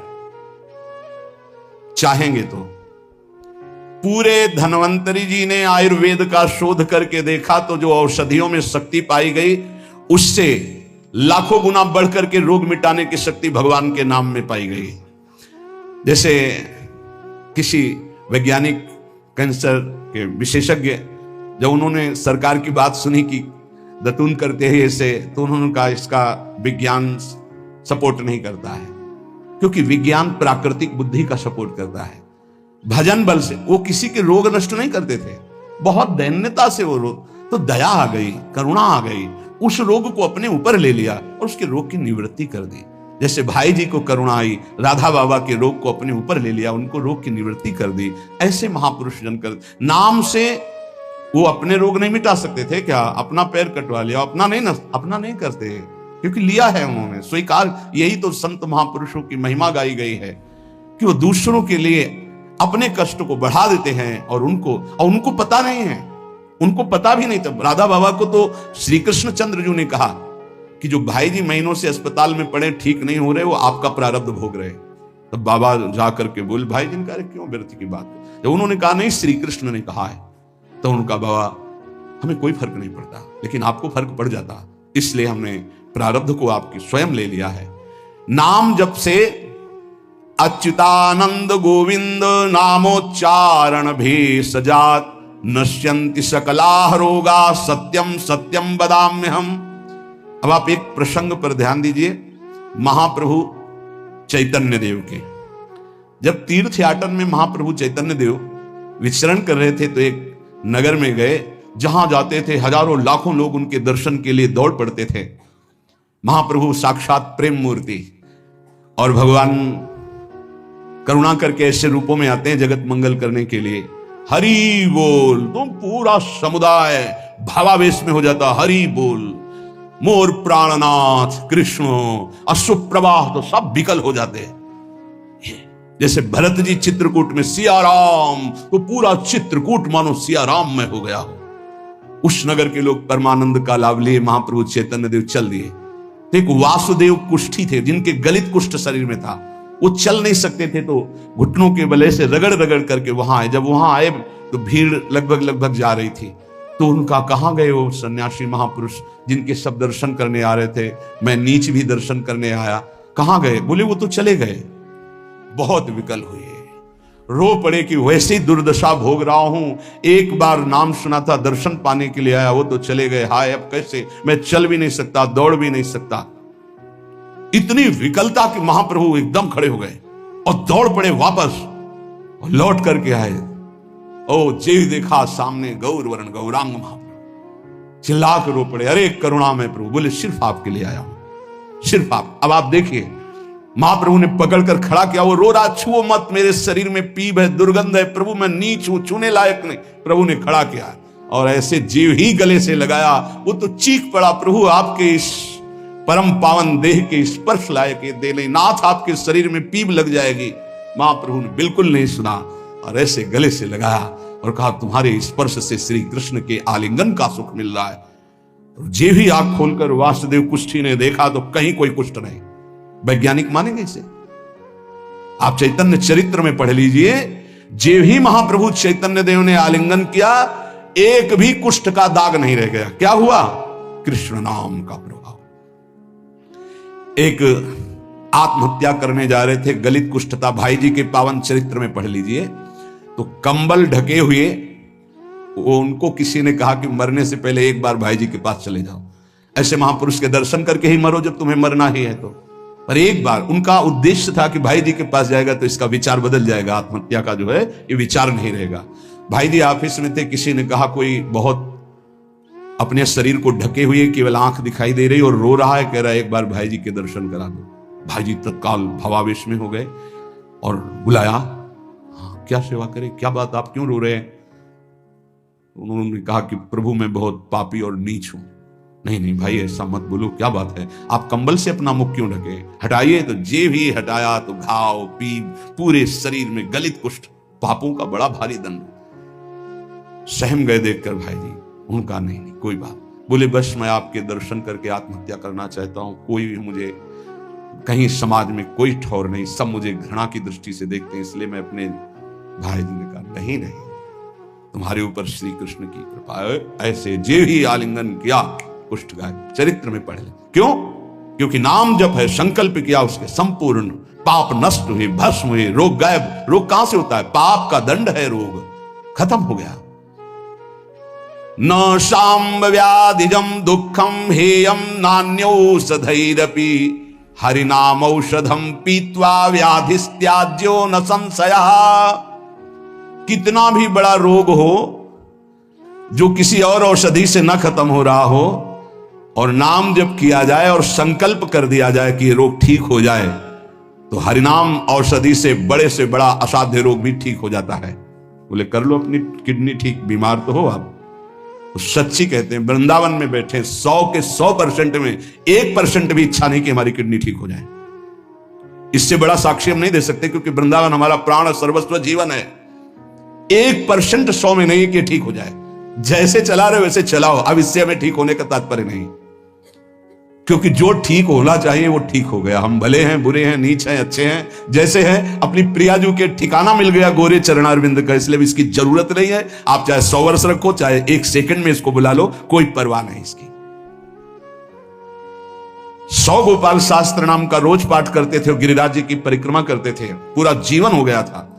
चाहेंगे तो। पूरे धन्वंतरी जी ने आयुर्वेद का शोध करके देखा तो जो औषधियों में शक्ति पाई गई उससे लाखों गुना बढ़कर के रोग मिटाने की शक्ति भगवान के नाम में पाई गई। जैसे किसी वैज्ञानिक कैंसर के विशेषज्ञ जब उन्होंने सरकार की बात सुनी कि दतून करते हैं ऐसे, तो उन्होंने कहा इसका विज्ञान सपोर्ट नहीं करता है, क्योंकि विज्ञान प्राकृतिक बुद्धि का सपोर्ट करता है। भजन बल से वो किसी के रोग नष्ट नहीं करते थे, बहुत दैन्यता से वो तो दया आ गई, करुणा आ गई, उस रोग को अपने ऊपर ले लिया और उसके रोग की निवृत्ति कर दी। जैसे भाई जी को करुणा आई, राधा बाबा के रोग को अपने ऊपर ले लिया, उनको रोग की निवृत्ति कर दी। ऐसे महापुरुष जन कर नाम से वो अपने रोग नहीं मिटा सकते थे क्या? अपना पैर कटवा लिया, अपना नहीं करते, क्योंकि लिया है उन्होंने स्वीकार। यही तो संत महापुरुषों की महिमा गाई गई है कि वो दूसरों के लिए अपने कष्ट को बढ़ा देते हैं और उनको पता नहीं है, उनको पता भी नहीं था। राधा बाबा को तो श्री कृष्ण चंद्र जी ने कहा कि जो भाई जी महीनों से अस्पताल में पड़े, ठीक नहीं हो रहे, वो आपका प्रारब्ध भोग रहे। तब बाबा जाकर के बोले, भाई जिनका क्यों व्यर्थ की बात। जब उन्होंने कहा नहीं श्री कृष्ण ने कहा है, तो उनका बाबा हमें कोई फर्क नहीं पड़ता, लेकिन आपको फर्क पड़ जाता, इसलिए हमने प्रारब्ध को आपकी स्वयं ले लिया है। नाम जप से अच्युतानंद गोविंद नामोच्चारण भी सजात नश्यन्ति सकला रोगा सत्यम सत्यम बदाम्य हम। अब आप एक प्रसंग पर ध्यान दीजिए, महाप्रभु चैतन्य देव के जब तीर्थ याटन में महाप्रभु चैतन्य देव विचरण कर रहे थे, तो एक नगर में गए जहां जाते थे हजारों लाखों लोग उनके दर्शन के लिए दौड़ पड़ते थे। महाप्रभु साक्षात प्रेम मूर्ति, और भगवान करुणा करके ऐसे रूपों में आते हैं जगत मंगल करने के लिए। हरि बोल, तुम पूरा समुदाय भावावेश में हो जाता, हरि बोल, मोर प्राणनाथ कृष्ण, अश्रुप्रवाह तो सब विकल हो जाते हैं। जैसे भरत जी चित्रकूट में सिया राम, तो पूरा चित्रकूट मानो सिया राम में हो गया हो। उस नगर के लोग परमानंद का लाभ लिए महाप्रभु चैतन्य देव चल दिए। तो एक वासुदेव कुष्ठी थे जिनके गलित कुष्ठ शरीर में था, वो चल नहीं सकते थे, तो घुटनों के बले से रगड़ रगड़ करके वहां आए। जब वहां आए तो भीड़ लगभग जा रही थी, तो उनका कहां गए वो सन्यासी महापुरुष जिनके सब दर्शन करने आ रहे थे, मैं नीच भी दर्शन करने आया, कहां गए? बोले वो तो चले गए। बहुत विकल हुए, रो पड़े कि वैसे ही दुर्दशा भोग रहा हूं, एक बार नाम सुना था, दर्शन पाने के लिए आया, वो तो चले गए, हाय अब कैसे, मैं चल भी नहीं सकता, दौड़ भी नहीं सकता। इतनी विकलता कि महाप्रभु एकदम खड़े हो गए और दौड़ पड़े वापस और लौट करके आए। ओ जेव देखा सामने गौर वर्ण गौरांग महाप्रभु, चिल्ला कर रो पड़े, अरे करुणा में प्रभु। बोले सिर्फ आपके लिए आया हूं, सिर्फ आप। अब आप देखिए, महाप्रभु ने पकड़कर खड़ा किया, वो रो रहा, छुओ मत, मेरे शरीर में पीप है, दुर्गंध है, प्रभु मैं नीच हूं, छूने लायक नहीं। प्रभु ने खड़ा किया और ऐसे जीव ही गले से लगाया, वो तो चीख पड़ा, प्रभु आपके इस परम पावन देह के स्पर्श लायक ये दे नहीं, नाथ आपके शरीर में पीप लग जाएगी। महाप्रभु ने बिल्कुल नहीं सुना और ऐसे गले से लगाया और कहा, तुम्हारे स्पर्श से श्री कृष्ण के आलिंगन का सुख मिल रहा है। जे भी आंख खोलकर वासुदेव कुष्ठी ने देखा तो कहीं कोई कुष्ठ नहीं। वैज्ञानिक मानेंगे इसे, आप चैतन्य चरित्र में पढ़ लीजिए, जे भी महाप्रभु चैतन्य देव ने आलिंगन किया, एक भी कुष्ठ का दाग नहीं रह गया। क्या हुआ? कृष्ण नाम का प्रभाव। एक आत्महत्या करने जा रहे थे, गलित कुष्ठ था, भाई जी के पावन चरित्र में पढ़ लीजिए, तो कंबल ढके हुए वो उनको किसी ने कहा कि मरने से पहले एक बार भाई जी के पास चले जाओ, ऐसे महापुरुष के दर्शन करके ही मरो जब तुम्हें मरना ही है तो। पर एक बार उनका उद्देश्य था कि भाई जी के पास जाएगा तो इसका विचार बदल जाएगा, आत्महत्या का जो है ये विचार नहीं रहेगा। भाई जी ऑफिस में थे, किसी ने कहा कोई बहुत अपने शरीर को ढके हुए केवल आंख दिखाई दे रही और रो रहा है, कह रहा है एक बार भाई जी के दर्शन करा दो। भाई जी तत्काल भावावेश में हो गए और बुलाया, हाँ क्या सेवा करे, क्या बात, आप क्यों रो रहे हैं? उन्होंने कहा कि प्रभु मैं बहुत पापी और नीच हूं। नहीं नहीं भाई ऐसा मत बोलो, क्या बात है, आप कंबल से अपना मुख क्यों ढके? हटाइए। तो जे भी हटाया तो घाव पीप पूरे शरीर में, गलित कुष्ठ, पापों का बड़ा भारी दंड। सहम गए देखकर भाई जी। उनका नहीं कोई बात। बोले बस मैं आपके दर्शन करके आत्महत्या करना चाहता हूं, कोई भी मुझे कहीं समाज में कोई ठौर नहीं, सब मुझे घृणा की दृष्टि से देखते हैं, इसलिए मैं अपने। भाई जी ने कहा नहीं नहीं, तुम्हारे ऊपर श्री कृष्ण की कृपा है। ऐसे जे ही आलिंगन किया कुष्ठ गायब, चरित्र में पढ़ ले। क्यों? क्योंकि नाम जप है, संकल्प किया, उसके संपूर्ण पाप नष्ट हुए, भस्म हुए, रोग गायब। रोग कहां से होता है? पाप का दंड है, रोग खत्म हो गया। न शाम्ब व्याधिजम दुखम हेयम नान्यौषधैरपि हरिनाम औषधम पीत्वा व्याधिस्त्याज्यो न संशयः। कितना भी बड़ा रोग हो, जो किसी और औषधि से न खत्म हो रहा हो और नाम जब किया जाए और संकल्प कर दिया जाए कि ये रोग ठीक हो जाए, तो हरिनाम औषधि से बड़ा असाध्य रोग भी ठीक हो जाता है। बोले कर लो अपनी किडनी ठीक, बीमार तो हो आप। तो सच्ची कहते हैं, वृंदावन में बैठे 100 के 100% में 1% भी इच्छा नहीं कि हमारी किडनी ठीक हो जाए। इससे बड़ा साक्षी हम नहीं दे सकते, क्योंकि वृंदावन हमारा प्राण सर्वस्व जीवन है। 1% 100 में नहीं कि ठीक हो जाए। जैसे चला रहे वैसे चलाओ। अब इससे हमें ठीक होने का तात्पर्य नहीं, क्योंकि जो ठीक होना चाहिए वो ठीक हो गया। हम भले हैं, बुरे हैं, नीच हैं, अच्छे हैं, जैसे हैं, अपनी प्रियाजू के ठिकाना मिल गया गोरे चरणारविंद का। इसलिए इसकी जरूरत नहीं है। आप चाहे 100 वर्ष रखो, चाहे 1 सेकंड में इसको बुला लो, कोई परवाह नहीं इसकी। 100 गोपाल शास्त्र नाम का रोज पाठ करते थे और गिरिराज जी की परिक्रमा करते थे। पूरा जीवन हो गया था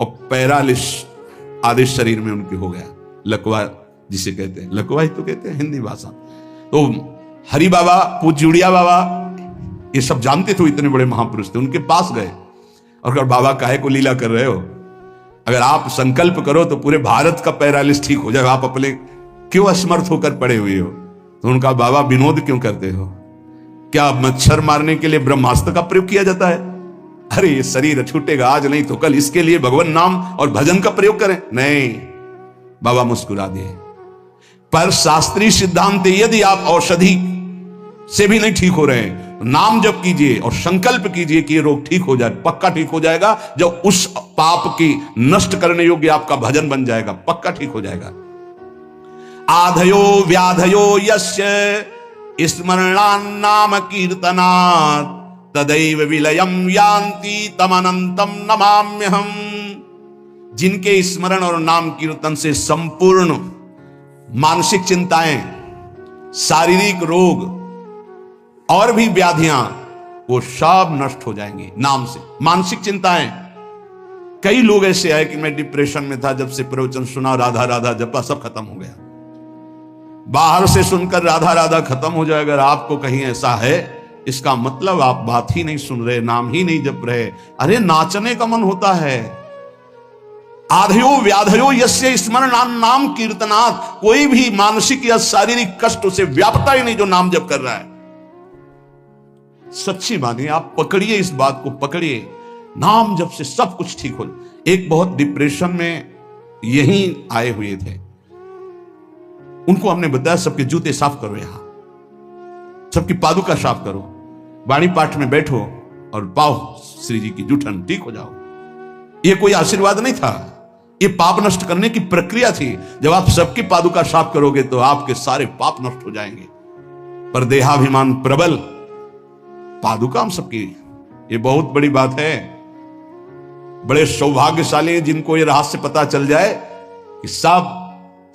और पैरालिस आधे शरीर में उनके हो गया। लकवा जिसे कहते हैं, लकवा ही तो कहते हैं हिंदी भाषा। तो हरि बाबा, पूज्य उड़िया बाबा, ये सब जानते थे, इतने बड़े महापुरुष थे। उनके पास गए और कहा बाबा काहे को लीला कर रहे हो? अगर आप संकल्प करो तो पूरे भारत का पैरालिस ठीक हो जाए। आप अपने क्यों असमर्थ होकर पड़े हुए हो? तो उनका बाबा विनोद क्यों करते हो? क्या मच्छर मारने के लिए ब्रह्मास्त्र का प्रयोग किया जाता है? अरे ये शरीर छूटेगा आज नहीं तो कल, इसके लिए भगवान नाम और भजन का प्रयोग करें। नहीं, बाबा मुस्कुरा दिए। पर शास्त्रीय सिद्धांत, यदि आप औषधि से भी नहीं ठीक हो रहे हैं, नाम जप कीजिए और संकल्प कीजिए कि ये रोग ठीक हो जाए। पक्का ठीक हो जाएगा। जब उस पाप की नष्ट करने योग्य आपका भजन बन जाएगा, पक्का ठीक हो जाएगा। आधयो व्याधयो यस्य स्मरणान्नाम कीर्तनात् तदैव विलयम यान्ति तमनंतम नमाम्यहम्। जिनके स्मरण और नाम कीर्तन से संपूर्ण मानसिक चिंताएं, शारीरिक रोग और भी व्याधियां, वो सब नष्ट हो जाएंगी नाम से। मानसिक चिंताएं, कई लोग ऐसे आए कि मैं डिप्रेशन में था, जब से प्रवचन सुना, राधा राधा जपा, सब खत्म हो गया। बाहर से सुनकर राधा राधा खत्म हो जाए। अगर आपको कहीं ऐसा है, इसका मतलब आप बात ही नहीं सुन रहे, नाम ही नहीं जप रहे। अरे नाचने का मन होता है। आधयो व्याधयो यस्य स्मरणान नाम कीर्तनात्। कोई भी मानसिक या शारीरिक कष्ट उसे व्यापता ही नहीं जो नाम जप कर रहा है। सच्ची मानिए, आप पकड़िए, इस बात को पकड़िए, नाम जप से सब कुछ ठीक हो। एक बहुत डिप्रेशन में यहीं आए हुए थे, उनको हमने बताया सबके जूते साफ करो, यहां सबकी पादुका साफ करो, वाणी पाठ में बैठो और पाओ श्री जी की जूठन, ठीक हो जाओ। यह कोई आशीर्वाद नहीं था, ये पाप नष्ट करने की प्रक्रिया थी। जब आप सबकी पादुका साफ करोगे तो आपके सारे पाप नष्ट हो जाएंगे। पर देहाभिमान प्रबल, पादुका हम सबकी, ये बहुत बड़ी बात है। बड़े सौभाग्यशाली हैं जिनको ये रहस्य पता चल जाए कि सब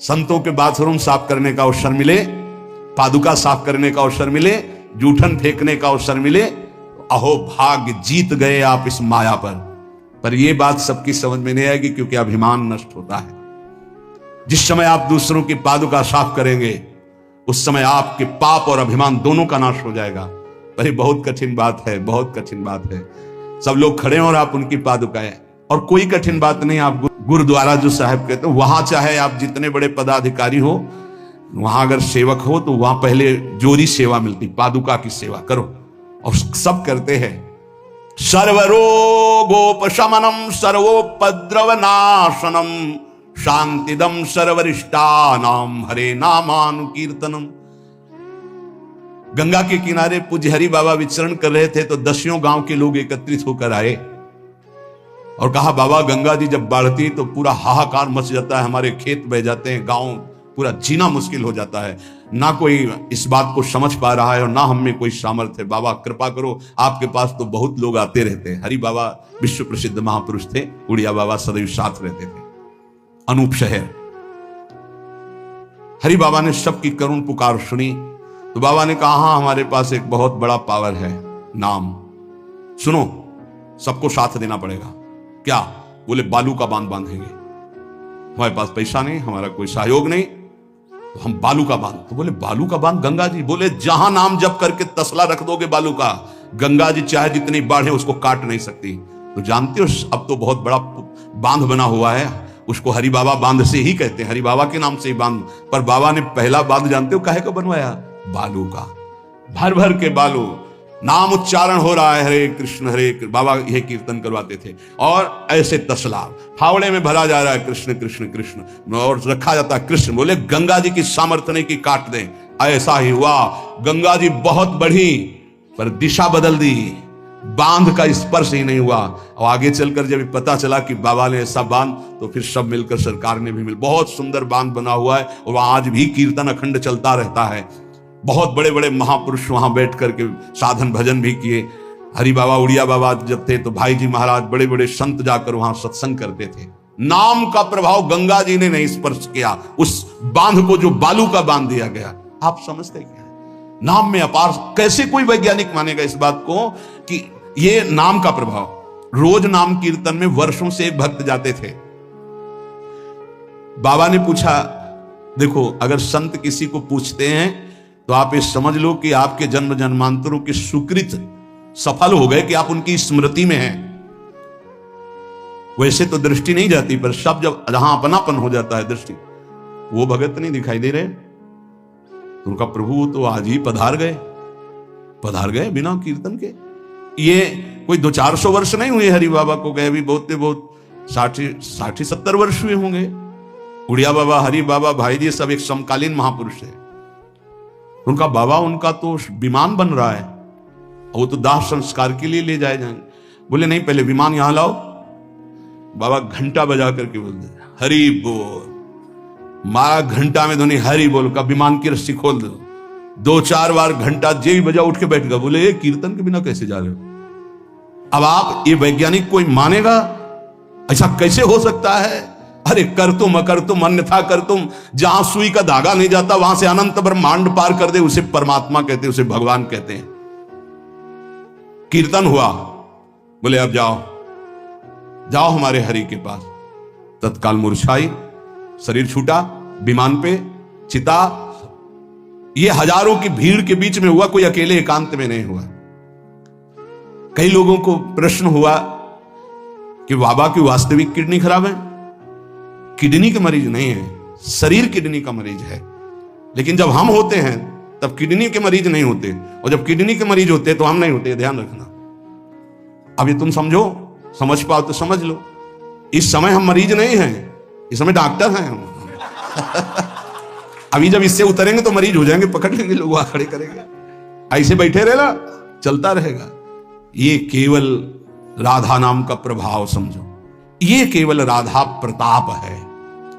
संतों के बाथरूम साफ करने का अवसर मिले, पादुका साफ करने का अवसर मिले, जूठन फेंकने का अवसर मिले। अहो भाग्य, जीत गए आप इस माया पर यह बात सबकी समझ में नहीं आएगी, क्योंकि अभिमान नष्ट होता है। जिस समय आप दूसरों की पादुका साफ करेंगे, उस समय आपके पाप और अभिमान दोनों का नाश हो जाएगा। पर ये बहुत कठिन बात है, बहुत कठिन बात है। सब लोग खड़े हैं और आप उनकी पादुकाएं, और कोई कठिन बात नहीं। आप गुरुद्वारा जो साहब कहते हैं, वहां चाहे आप जितने बड़े पदाधिकारी हो, वहां अगर सेवक हो तो वहां पहले जोरी सेवा मिलती, पादुका की सेवा करो, और सब करते हैं। सर्वरोगोपशमनम सर्वोपद्रवनाशनम शांतिदम सर्वरिष्टानाम हरे नामानुकीर्तनम। गंगा के किनारे पूज्य हरि बाबा विचरण कर रहे थे तो 10 गांव के लोग एकत्रित होकर आए और कहा, बाबा गंगा जी जब बढ़ती तो पूरा हाहाकार मच जाता है, हमारे खेत बह जाते हैं, गांव पूरा जीना मुश्किल हो जाता है। ना कोई इस बात को समझ पा रहा है और ना हम में कोई सामर्थ्य है। बाबा कृपा करो, आपके पास तो बहुत लोग आते रहते हैं। हरि बाबा विश्व प्रसिद्ध महापुरुष थे, उड़िया बाबा सदैव साथ रहते थे, अनूप शहर। हरि बाबा ने सबकी करुण पुकार सुनी तो बाबा ने कहा, हाँ हमारे पास एक बहुत बड़ा पावर है, नाम। सुनो, सबको साथ देना पड़ेगा। क्या? बोले बालू का बांध बांधेंगे। हमारे पास पैसा नहीं, हमारा कोई सहयोग नहीं, तो हम बालू का बांध। तो बोले बालू का बांध गंगा जी? बोले जहां नाम जप करके तसला रख दोगे बालू का, गंगा जी चाहे जितनी बाढ़ है उसको काट नहीं सकती। तो जानते हो अब तो बहुत बड़ा बांध बना हुआ है, उसको हरि बाबा बांध से ही कहते हैं, हरि बाबा के नाम से ही बांध। पर बाबा ने पहला बांध जानते हो काहे का बनवाया? बालू का, भर भर के बालू, नाम उच्चारण हो रहा है हरे कृष्ण हरे कृष्ण, बाबा यह कीर्तन करवाते थे। और ऐसे तसला फावड़े में भरा जा रहा है कृष्ण कृष्ण कृष्ण, और रखा जाता है कृष्ण। बोले गंगा जी की सामर्थ्य नहीं कि काट दें। ऐसा ही हुआ, गंगा जी बहुत बढ़ी पर दिशा बदल दी, बांध का स्पर्श ही नहीं हुआ। और आगे चलकर जब पता चला कि बाबा ने ऐसा बांध, तो फिर सब मिलकर सरकार ने भी बहुत सुंदर बांध बना हुआ है, और वहां आज भी कीर्तन अखंड चलता रहता है। बहुत बड़े बड़े महापुरुष वहां बैठ करके साधन भजन भी किए। हरि बाबा उड़िया बाबा जब थे तो भाई जी महाराज, बड़े बड़े संत जाकर वहां सत्संग करते थे। नाम का प्रभाव गंगा जी ने नहीं स्पर्श किया, उस बांध को जो बालू का बांध दिया गया। आप समझते क्या है? नाम में अपार। कैसे कोई वैज्ञानिक मानेगा इस बात को कि ये नाम का प्रभाव? रोज नाम कीर्तन में वर्षों से एक भक्त जाते थे। बाबा ने पूछा, देखो अगर संत किसी को पूछते हैं तो आप ये समझ लो कि आपके जन्म जन्मांतरों के सुकृत सफल हो गए कि आप उनकी स्मृति में हैं। वैसे तो दृष्टि नहीं जाती, पर सब जब जहां अपनापन हो जाता है दृष्टि, वो भगत नहीं दिखाई दे रहे, तो उनका प्रभु तो आज ही पधार गए बिना कीर्तन के। ये कोई 200-400 वर्ष नहीं हुए हरि बाबा को गए, भी बहुत 60-70 वर्ष हुए होंगे। उड़िया बाबा, हरि बाबा, भाई जी सब एक समकालीन महापुरुष है। उनका बाबा, उनका तो विमान बन रहा है, वो तो दाह संस्कार के लिए ले जाए जाएंगे। बोले नहीं, पहले विमान यहां लाओ। बाबा घंटा बजा करके बोलते हरि बोल, मारा घंटा में ध्वनि हरि बोल का, विमान की रस्सी खोल दो। 2-4 बार घंटा जे भी बजा उठ के बैठ गया। बोले ये कीर्तन के बिना कैसे जा रहे हो? अब आप ये वैज्ञानिक कोई मानेगा? ऐसा कैसे हो सकता है? अरे कर तुम अकर तुम अन्यथा कर तुम, जहां सुई का धागा नहीं जाता वहां से अनंत ब्रह्मांड पार कर दे, उसे परमात्मा कहते हैं, उसे भगवान कहते हैं। कीर्तन हुआ, बोले अब जाओ हमारे हरि के पास। तत्काल मूर्छाई, शरीर छूटा, विमान पे चिता। ये हजारों की भीड़ के बीच में हुआ, कोई अकेले एकांत में नहीं हुआ। कई लोगों को प्रश्न हुआ कि बाबा की वास्तविक किडनी खराब है। किडनी के मरीज नहीं है, शरीर किडनी का मरीज है। लेकिन जब हम होते हैं तब किडनी के मरीज नहीं होते, और जब किडनी के मरीज होते तो हम नहीं होते, ध्यान रखना। अब ये तुम समझ पाओ तो समझ लो। इस समय हम मरीज नहीं हैं, इस समय डॉक्टर हैं हम। अभी जब इससे उतरेंगे तो मरीज हो जाएंगे, पकड़ लेंगे लोग, वहां खड़े करेंगे। ऐसे बैठे रहना, चलता रहेगा। ये केवल राधा नाम का प्रभाव समझो, ये केवल राधा प्रताप है,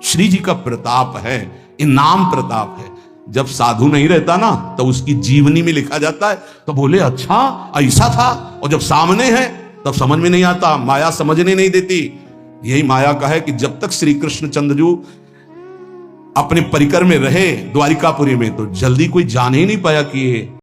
श्री जी का प्रताप है, ये नाम प्रताप है। जब साधु नहीं रहता ना तो उसकी जीवनी में लिखा जाता है, तो बोले अच्छा ऐसा था, और जब सामने है तब समझ में नहीं आता, माया समझने नहीं देती। यही माया का है कि जब तक श्री कृष्ण चंद्रजू अपने परिकर में रहे द्वारिकापुरी में, तो जल्दी कोई जान ही नहीं पाया कि ये